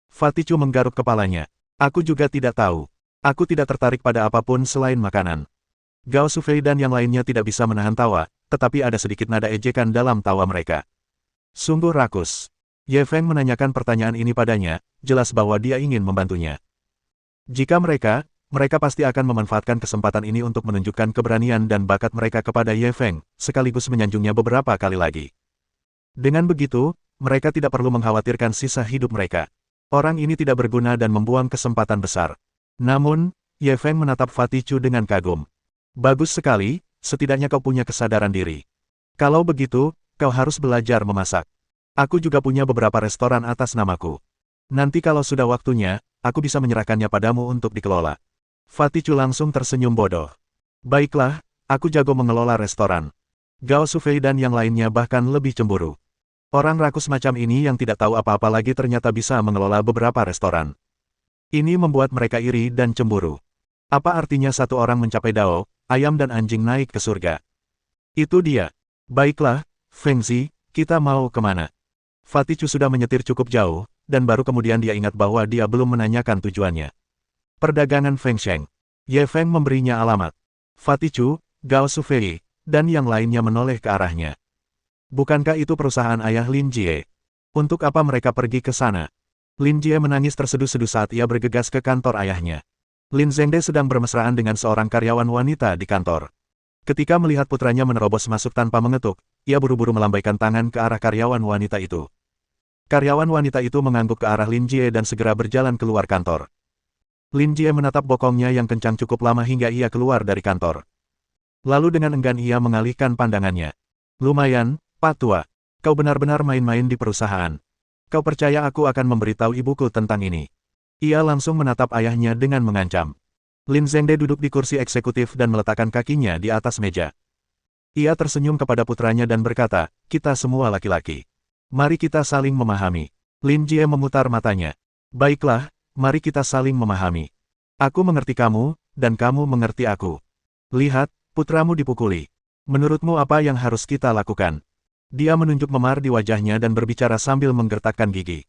Fatichu menggaruk kepalanya. Aku juga tidak tahu. Aku tidak tertarik pada apapun selain makanan. Gao Sufei dan yang lainnya tidak bisa menahan tawa, tetapi ada sedikit nada ejekan dalam tawa mereka. Sungguh rakus. Ye Feng menanyakan pertanyaan ini padanya, jelas bahwa dia ingin membantunya. Jika mereka pasti akan memanfaatkan kesempatan ini untuk menunjukkan keberanian dan bakat mereka kepada Ye Feng, sekaligus menyanjungnya beberapa kali lagi. Dengan begitu, mereka tidak perlu mengkhawatirkan sisa hidup mereka. Orang ini tidak berguna dan membuang kesempatan besar. Namun, Ye Feng menatap Fatichu dengan kagum. Bagus sekali, setidaknya kau punya kesadaran diri. Kalau begitu, kau harus belajar memasak. Aku juga punya beberapa restoran atas namaku. Nanti kalau sudah waktunya, aku bisa menyerahkannya padamu untuk dikelola. Fatichu langsung tersenyum bodoh. Baiklah, aku jago mengelola restoran. Gao Sufei dan yang lainnya bahkan lebih cemburu. Orang rakus macam ini yang tidak tahu apa-apa lagi ternyata bisa mengelola beberapa restoran. Ini membuat mereka iri dan cemburu. Apa artinya satu orang mencapai Dao, ayam dan anjing naik ke surga? Itu dia. Baiklah, Feng Zi, kita mau kemana? Fatichu sudah menyetir cukup jauh, dan baru kemudian dia ingat bahwa dia belum menanyakan tujuannya. Perdagangan Feng Sheng. Ye Feng memberinya alamat. Fatichu, Gao Sufei, dan yang lainnya menoleh ke arahnya. Bukankah itu perusahaan ayah Lin Jie? Untuk apa mereka pergi ke sana? Lin Jie menangis terseduh-seduh saat ia bergegas ke kantor ayahnya. Lin Zhengde sedang bermesraan dengan seorang karyawan wanita di kantor. Ketika melihat putranya menerobos masuk tanpa mengetuk, ia buru-buru melambaikan tangan ke arah karyawan wanita itu. Karyawan wanita itu mengangguk ke arah Lin Jie dan segera berjalan keluar kantor. Lin Jie menatap bokongnya yang kencang cukup lama hingga ia keluar dari kantor. Lalu dengan enggan ia mengalihkan pandangannya. Lumayan, Pak Tua. Kau benar-benar main-main di perusahaan. Kau percaya aku akan memberitahu ibuku tentang ini? Ia langsung menatap ayahnya dengan mengancam. Lin Zhengde duduk di kursi eksekutif dan meletakkan kakinya di atas meja. Ia tersenyum kepada putranya dan berkata, kita semua laki-laki. Mari kita saling memahami. Lin Jie memutar matanya. Baiklah, mari kita saling memahami. Aku mengerti kamu, dan kamu mengerti aku. Lihat, putramu dipukuli. Menurutmu apa yang harus kita lakukan? Dia menunjuk memar di wajahnya dan berbicara sambil menggertakkan gigi.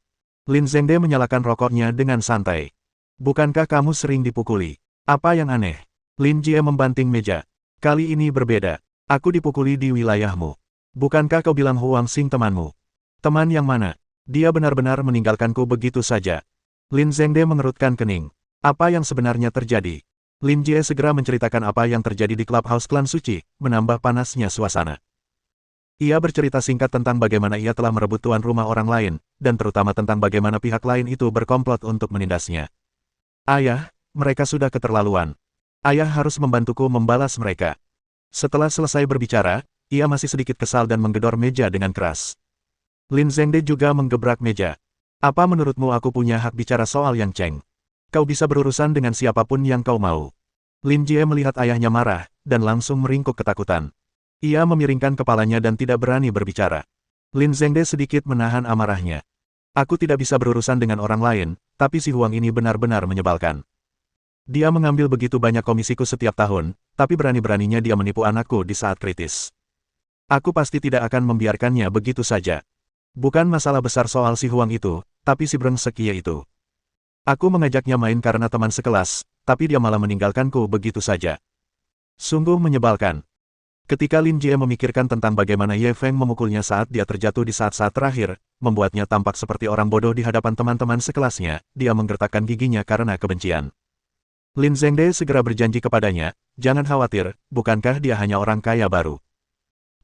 Lin Zhengde menyalakan rokoknya dengan santai. Bukankah kamu sering dipukuli? Apa yang aneh? Lin Jie membanting meja. Kali ini berbeda. Aku dipukuli di wilayahmu. Bukankah kau bilang Huang Xing temanmu? Teman yang mana? Dia benar-benar meninggalkanku begitu saja. Lin Zhengde mengerutkan kening. Apa yang sebenarnya terjadi? Lin Jie segera menceritakan apa yang terjadi di Clubhouse Klan Suci, menambah panasnya suasana. Ia bercerita singkat tentang bagaimana ia telah merebut tuan rumah orang lain, dan terutama tentang bagaimana pihak lain itu berkomplot untuk menindasnya. Ayah, mereka sudah keterlaluan. Ayah harus membantuku membalas mereka. Setelah selesai berbicara, ia masih sedikit kesal dan menggedor meja dengan keras. Lin Zhengde juga menggebrak meja. Apa menurutmu aku punya hak bicara soal Yang Cheng? Kau bisa berurusan dengan siapapun yang kau mau. Lin Jie melihat ayahnya marah, dan langsung meringkuk ketakutan. Ia memiringkan kepalanya dan tidak berani berbicara. Lin Zhengde sedikit menahan amarahnya. Aku tidak bisa berurusan dengan orang lain, tapi si Huang ini benar-benar menyebalkan. Dia mengambil begitu banyak komisiku setiap tahun, tapi berani-beraninya dia menipu anakku di saat kritis. Aku pasti tidak akan membiarkannya begitu saja. Bukan masalah besar soal si Huang itu, tapi si brengsek Ye itu. Aku mengajaknya main karena teman sekelas, tapi dia malah meninggalkanku begitu saja. Sungguh menyebalkan. Ketika Lin Jie memikirkan tentang bagaimana Ye Feng memukulnya saat dia terjatuh di saat-saat terakhir, membuatnya tampak seperti orang bodoh di hadapan teman-teman sekelasnya, dia menggertakkan giginya karena kebencian. Lin Zhengde segera berjanji kepadanya, jangan khawatir, bukankah dia hanya orang kaya baru.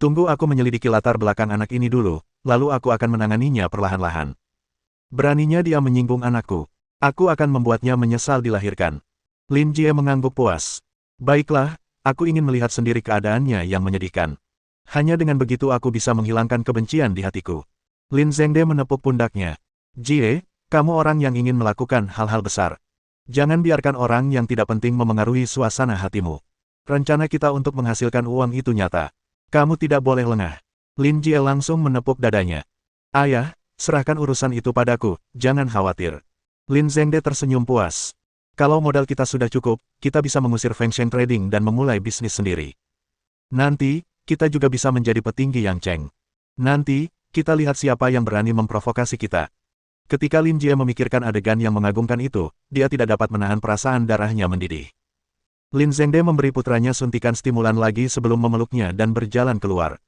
Tunggu aku menyelidiki latar belakang anak ini dulu, lalu aku akan menanganinya perlahan-lahan. Beraninya dia menyinggung anakku. Aku akan membuatnya menyesal dilahirkan. Lin Jie mengangguk puas. Baiklah, aku ingin melihat sendiri keadaannya yang menyedihkan. Hanya dengan begitu aku bisa menghilangkan kebencian di hatiku. Lin Zhengde menepuk pundaknya. Jie, kamu orang yang ingin melakukan hal-hal besar. Jangan biarkan orang yang tidak penting memengaruhi suasana hatimu. Rencana kita untuk menghasilkan uang itu nyata. Kamu tidak boleh lengah. Lin Jie langsung menepuk dadanya. Ayah, serahkan urusan itu padaku, jangan khawatir. Lin Zhengde tersenyum puas. Kalau modal kita sudah cukup, kita bisa mengusir Feng Sheng Trading dan memulai bisnis sendiri. Nanti, kita juga bisa menjadi petinggi Yang Cheng. Nanti, kita lihat siapa yang berani memprovokasi kita. Ketika Lin Jie memikirkan adegan yang mengagumkan itu, dia tidak dapat menahan perasaan darahnya mendidih. Lin Zhengde memberi putranya suntikan stimulan lagi sebelum memeluknya dan berjalan keluar.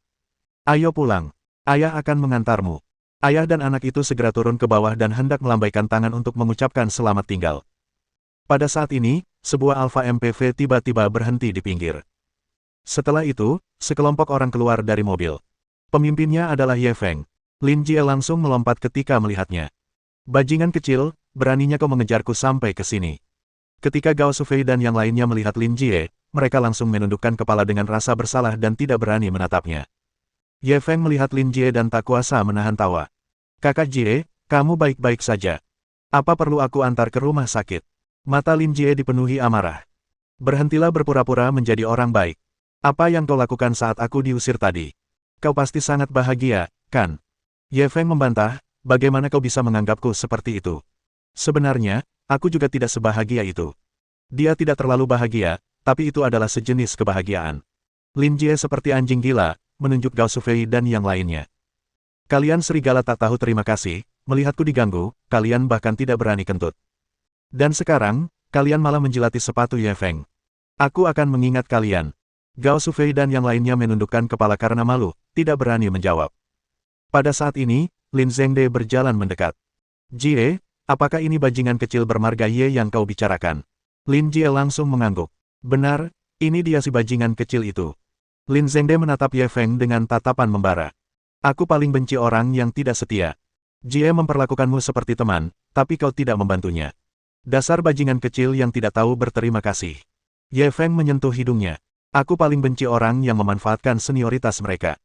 Ayo pulang. Ayah akan mengantarmu. Ayah dan anak itu segera turun ke bawah dan hendak melambaikan tangan untuk mengucapkan selamat tinggal. Pada saat ini, sebuah Alpha MPV tiba-tiba berhenti di pinggir. Setelah itu, sekelompok orang keluar dari mobil. Pemimpinnya adalah Ye Feng. Lin Jie langsung melompat ketika melihatnya. Bajingan kecil, beraninya kau mengejarku sampai ke sini. Ketika Gao Sufei dan yang lainnya melihat Lin Jie, mereka langsung menundukkan kepala dengan rasa bersalah dan tidak berani menatapnya. Ye Feng melihat Lin Jie dan tak kuasa menahan tawa. Kakak Jie, kamu baik-baik saja. Apa perlu aku antar ke rumah sakit? Mata Lin Jie dipenuhi amarah. Berhentilah berpura-pura menjadi orang baik. Apa yang kau lakukan saat aku diusir tadi? Kau pasti sangat bahagia, kan? Ye Feng membantah, bagaimana kau bisa menganggapku seperti itu? Sebenarnya, aku juga tidak sebahagia itu. Dia tidak terlalu bahagia, tapi itu adalah sejenis kebahagiaan. Lin Jie seperti anjing gila, menunjuk Gao Sufei dan yang lainnya. Kalian serigala tak tahu terima kasih, melihatku diganggu, kalian bahkan tidak berani kentut. Dan sekarang, kalian malah menjilati sepatu Ye Feng. Aku akan mengingat kalian. Gao Sufei dan yang lainnya menundukkan kepala karena malu, tidak berani menjawab. Pada saat ini, Lin Zhengde berjalan mendekat. Jie, apakah ini bajingan kecil bermarga Ye yang kau bicarakan? Lin Jie langsung mengangguk. Benar, ini dia si bajingan kecil itu. Lin Zhengde menatap Ye Feng dengan tatapan membara. Aku paling benci orang yang tidak setia. Jie memperlakukanmu seperti teman, tapi kau tidak membantunya. Dasar bajingan kecil yang tidak tahu berterima kasih. Ye Feng menyentuh hidungnya. Aku paling benci orang yang memanfaatkan senioritas mereka.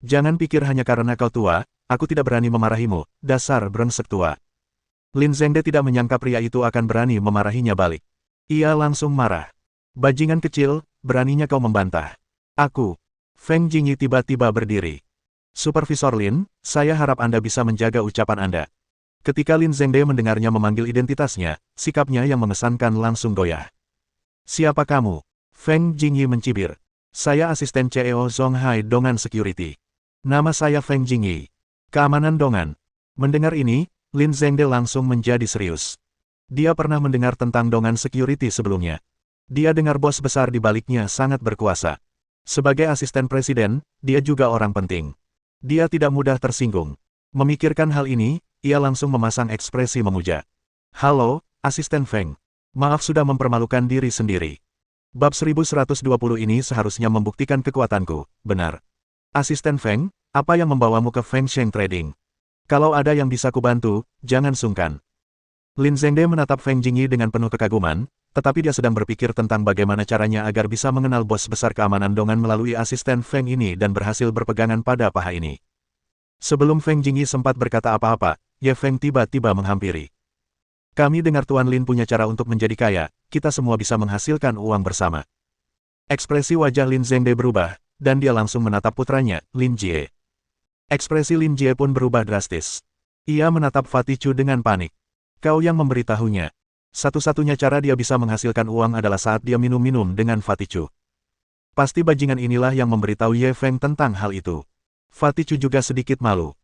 Jangan pikir hanya karena kau tua, aku tidak berani memarahimu, dasar brengsek tua. Lin Zhengde tidak menyangka pria itu akan berani memarahinya balik. Ia langsung marah. Bajingan kecil, beraninya kau membantah. Aku. Feng Jingyi tiba-tiba berdiri. Supervisor Lin, saya harap Anda bisa menjaga ucapan Anda. Ketika Lin Zhengde mendengarnya memanggil identitasnya, sikapnya yang mengesankan langsung goyah. Siapa kamu? Feng Jingyi mencibir. Saya asisten CEO Zonghai Dongan Security. Nama saya Feng Jingyi. Keamanan Dongan. Mendengar ini, Lin Zhengde langsung menjadi serius. Dia pernah mendengar tentang Dongan Security sebelumnya. Dia dengar bos besar di baliknya sangat berkuasa. Sebagai asisten presiden, dia juga orang penting. Dia tidak mudah tersinggung. Memikirkan hal ini, ia langsung memasang ekspresi memuja. Halo, Asisten Feng. Maaf sudah mempermalukan diri sendiri. Bab 1120 ini seharusnya membuktikan kekuatanku, benar. Asisten Feng, apa yang membawamu ke Feng Sheng Trading? Kalau ada yang bisa kubantu, jangan sungkan. Lin Zhengde menatap Feng Jingyi dengan penuh kekaguman, tetapi dia sedang berpikir tentang bagaimana caranya agar bisa mengenal bos besar keamanan Dongan melalui asisten Feng ini dan berhasil berpegangan pada paha ini. Sebelum Feng Jingyi sempat berkata apa-apa, Ye Feng tiba-tiba menghampiri. Kami dengar Tuan Lin punya cara untuk menjadi kaya, kita semua bisa menghasilkan uang bersama. Ekspresi wajah Lin Zhengde berubah, dan dia langsung menatap putranya, Lin Jie. Ekspresi Lin Jie pun berubah drastis. Ia menatap Fatichu dengan panik. Kau yang memberitahunya. Satu-satunya cara dia bisa menghasilkan uang adalah saat dia minum-minum dengan Fatichu. Pasti bajingan inilah yang memberitahu Ye Feng tentang hal itu. Fatichu juga sedikit malu.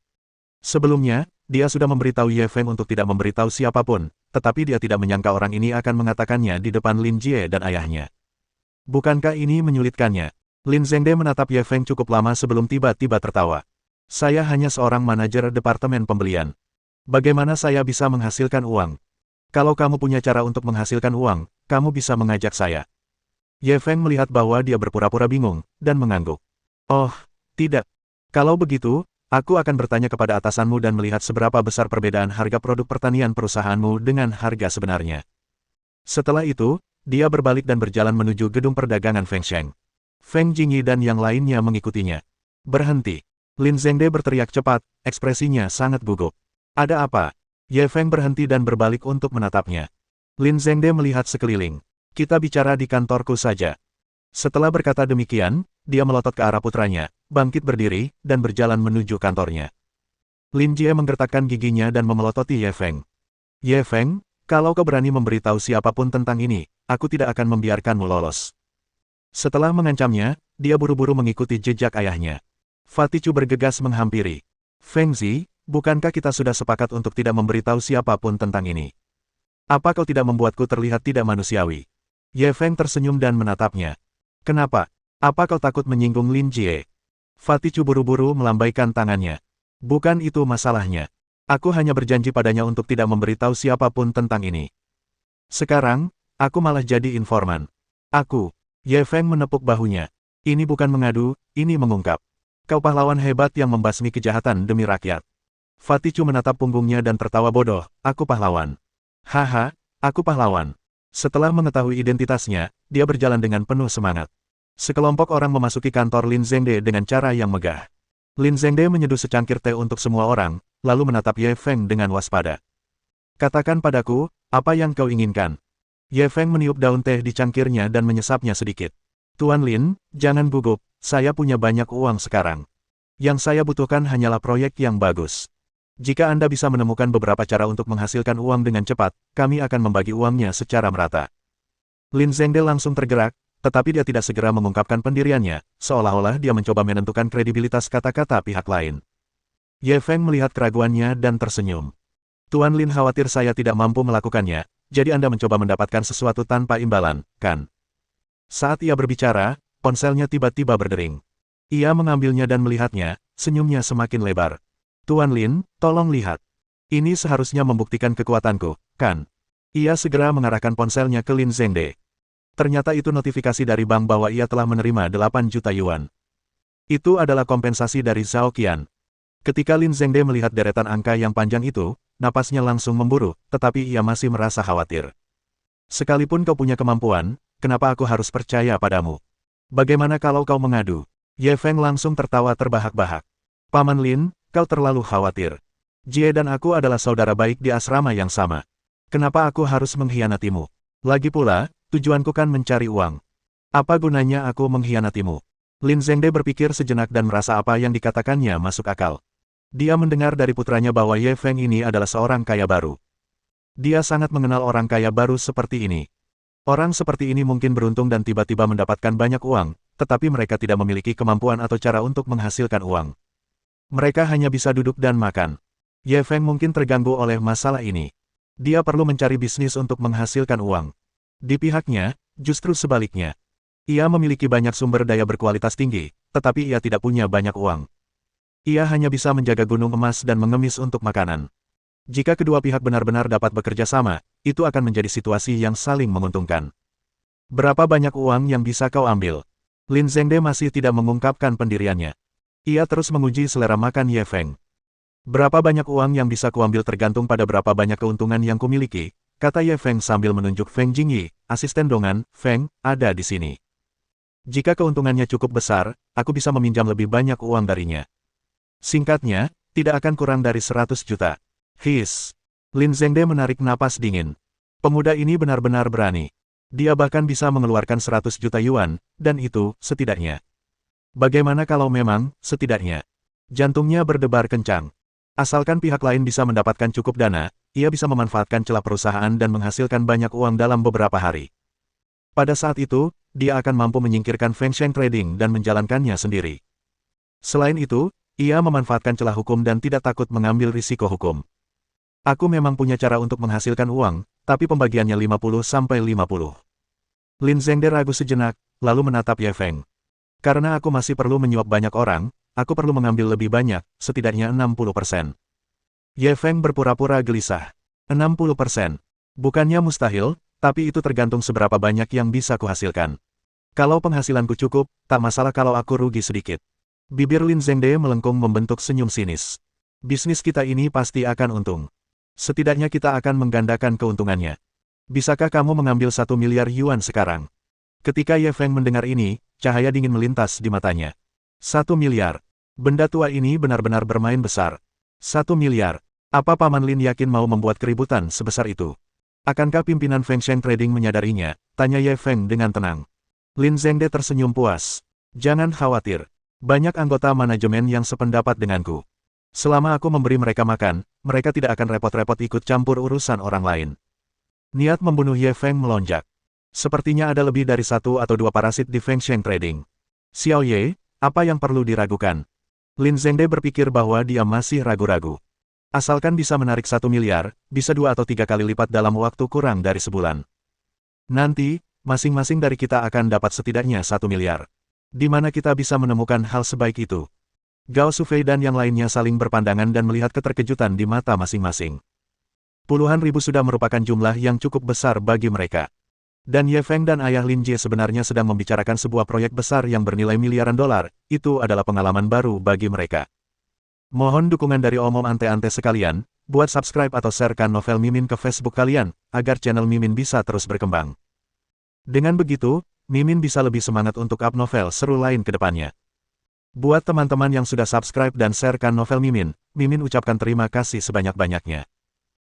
Sebelumnya, dia sudah memberitahu Ye Feng untuk tidak memberitahu siapapun, tetapi dia tidak menyangka orang ini akan mengatakannya di depan Lin Jie dan ayahnya. Bukankah ini menyulitkannya? Lin Zhengde menatap Ye Feng cukup lama sebelum tiba-tiba tertawa. Saya hanya seorang manajer departemen pembelian. Bagaimana saya bisa menghasilkan uang? Kalau kamu punya cara untuk menghasilkan uang, kamu bisa mengajak saya. Ye Feng melihat bahwa dia berpura-pura bingung, dan mengangguk. Oh, tidak. Kalau begitu, aku akan bertanya kepada atasanmu dan melihat seberapa besar perbedaan harga produk pertanian perusahaanmu dengan harga sebenarnya. Setelah itu, dia berbalik dan berjalan menuju gedung perdagangan Feng Sheng. Feng Jingyi dan yang lainnya mengikutinya. Berhenti. Lin Zhengde berteriak cepat, ekspresinya sangat gugup. Ada apa? Ye Feng berhenti dan berbalik untuk menatapnya. Lin Zhengde melihat sekeliling. Kita bicara di kantorku saja. Setelah berkata demikian, dia melotot ke arah putranya, bangkit berdiri, dan berjalan menuju kantornya. Lin Jie menggertakkan giginya dan memelototi Ye Feng. Ye Feng, kalau kau berani memberitahu siapapun tentang ini, aku tidak akan membiarkanmu lolos. Setelah mengancamnya, dia buru-buru mengikuti jejak ayahnya. Fatichu bergegas menghampiri. Feng Zi, bukankah kita sudah sepakat untuk tidak memberitahu siapapun tentang ini? Apa kau tidak membuatku terlihat tidak manusiawi? Ye Feng tersenyum dan menatapnya. Kenapa? Apa kau takut menyinggung Lin Jie? Fatichu buru-buru melambaikan tangannya. Bukan itu masalahnya. Aku hanya berjanji padanya untuk tidak memberitahu siapapun tentang ini. Sekarang, aku malah jadi informan. Aku. Ye Feng menepuk bahunya. Ini bukan mengadu, ini mengungkap. Kau pahlawan hebat yang membasmi kejahatan demi rakyat. Fatichu menatap punggungnya dan tertawa bodoh, aku pahlawan. Haha, aku pahlawan. Setelah mengetahui identitasnya, dia berjalan dengan penuh semangat. Sekelompok orang memasuki kantor Lin Zhengde dengan cara yang megah. Lin Zhengde menyeduh secangkir teh untuk semua orang, lalu menatap Ye Feng dengan waspada. Katakan padaku, apa yang kau inginkan? Ye Feng meniup daun teh di cangkirnya dan menyesapnya sedikit. Tuan Lin, jangan gugup, saya punya banyak uang sekarang. Yang saya butuhkan hanyalah proyek yang bagus. Jika Anda bisa menemukan beberapa cara untuk menghasilkan uang dengan cepat, kami akan membagi uangnya secara merata. Lin Zhengde langsung tergerak, tetapi dia tidak segera mengungkapkan pendiriannya, seolah-olah dia mencoba menentukan kredibilitas kata-kata pihak lain. Ye Feng melihat keraguannya dan tersenyum. Tuan Lin khawatir saya tidak mampu melakukannya, jadi Anda mencoba mendapatkan sesuatu tanpa imbalan, kan? Saat ia berbicara, ponselnya tiba-tiba berdering. Ia mengambilnya dan melihatnya, senyumnya semakin lebar. Tuan Lin, tolong lihat. Ini seharusnya membuktikan kekuatanku, kan? Ia segera mengarahkan ponselnya ke Lin Zhengde. Ternyata itu notifikasi dari bank bahwa ia telah menerima 8 juta yuan. Itu adalah kompensasi dari Zhao Qian. Ketika Lin Zhengde melihat deretan angka yang panjang itu, napasnya langsung memburu, tetapi ia masih merasa khawatir. Sekalipun kau punya kemampuan, kenapa aku harus percaya padamu? Bagaimana kalau kau mengadu? Ye Feng langsung tertawa terbahak-bahak. Paman Lin, kau terlalu khawatir. Jie dan aku adalah saudara baik di asrama yang sama. Kenapa aku harus mengkhianatimu? Lagi pula, tujuanku kan mencari uang. Apa gunanya aku mengkhianatimu? Lin Zhengde berpikir sejenak dan merasa apa yang dikatakannya masuk akal. Dia mendengar dari putranya bahwa Ye Feng ini adalah seorang kaya baru. Dia sangat mengenal orang kaya baru seperti ini. Orang seperti ini mungkin beruntung dan tiba-tiba mendapatkan banyak uang, tetapi mereka tidak memiliki kemampuan atau cara untuk menghasilkan uang. Mereka hanya bisa duduk dan makan. Ye Feng mungkin terganggu oleh masalah ini. Dia perlu mencari bisnis untuk menghasilkan uang. Di pihaknya, justru sebaliknya. Ia memiliki banyak sumber daya berkualitas tinggi, tetapi ia tidak punya banyak uang. Ia hanya bisa menjaga gunung emas dan mengemis untuk makanan. Jika kedua pihak benar-benar dapat bekerja sama, itu akan menjadi situasi yang saling menguntungkan. Berapa banyak uang yang bisa kau ambil? Lin Zhengde masih tidak mengungkapkan pendiriannya. Ia terus menguji selera makan Ye Feng. Berapa banyak uang yang bisa kuambil tergantung pada berapa banyak keuntungan yang kumiliki, kata Ye Feng sambil menunjuk Feng Jingyi, asisten dongan. Feng, ada di sini. Jika keuntungannya cukup besar, aku bisa meminjam lebih banyak uang darinya. Singkatnya, tidak akan kurang dari 100 juta. His. Lin Zhengde menarik napas dingin. Pemuda ini benar-benar berani. Dia bahkan bisa mengeluarkan 100 juta yuan, dan itu, setidaknya. Bagaimana kalau memang, setidaknya? Jantungnya berdebar kencang. Asalkan pihak lain bisa mendapatkan cukup dana, ia bisa memanfaatkan celah perusahaan dan menghasilkan banyak uang dalam beberapa hari. Pada saat itu, dia akan mampu menyingkirkan Feng Sheng Trading dan menjalankannya sendiri. Selain itu, ia memanfaatkan celah hukum dan tidak takut mengambil risiko hukum. Aku memang punya cara untuk menghasilkan uang, tapi pembagiannya 50-50. Lin Zhengde ragu sejenak, lalu menatap Ye Feng. Karena aku masih perlu menyuap banyak orang, aku perlu mengambil lebih banyak, setidaknya 60%. Ye Feng berpura-pura gelisah. 60%. Bukannya mustahil, tapi itu tergantung seberapa banyak yang bisa kuhasilkan. Kalau penghasilanku cukup, tak masalah kalau aku rugi sedikit. Bibir Lin Zhengde melengkung membentuk senyum sinis. Bisnis kita ini pasti akan untung. Setidaknya kita akan menggandakan keuntungannya. Bisakah kamu mengambil 1 miliar yuan sekarang? Ketika Ye Feng mendengar ini, cahaya dingin melintas di matanya. 1 miliar. Benda tua ini benar-benar bermain besar. 1 miliar. Apa Paman Lin yakin mau membuat keributan sebesar itu? Akankah pimpinan Feng Sheng Trading menyadarinya? Tanya Ye Feng dengan tenang. Lin Zhengde tersenyum puas. Jangan khawatir. Banyak anggota manajemen yang sependapat denganku. Selama aku memberi mereka makan, mereka tidak akan repot-repot ikut campur urusan orang lain. Niat membunuh Ye Feng melonjak. Sepertinya ada lebih dari 1 atau 2 parasit di Feng Sheng Trading. Xiao Ye, apa yang perlu diragukan? Lin Zhengde berpikir bahwa dia masih ragu-ragu. Asalkan bisa menarik 1 miliar, bisa 2 atau 3 kali lipat dalam waktu kurang dari sebulan. Nanti, masing-masing dari kita akan dapat setidaknya 1 miliar. Di mana kita bisa menemukan hal sebaik itu? Gao Sufei dan yang lainnya saling berpandangan dan melihat keterkejutan di mata masing-masing. Puluhan ribu sudah merupakan jumlah yang cukup besar bagi mereka. Dan Ye Feng dan ayah Lin Jie sebenarnya sedang membicarakan sebuah proyek besar yang bernilai miliaran dolar, itu adalah pengalaman baru bagi mereka. Mohon dukungan dari Om-Om Ante-Ante sekalian, buat subscribe atau sharekan novel Mimin ke Facebook kalian, agar channel Mimin bisa terus berkembang. Dengan begitu, Mimin bisa lebih semangat untuk up novel seru lain ke depannya. Buat teman-teman yang sudah subscribe dan sharekan novel Mimin, Mimin ucapkan terima kasih sebanyak-banyaknya.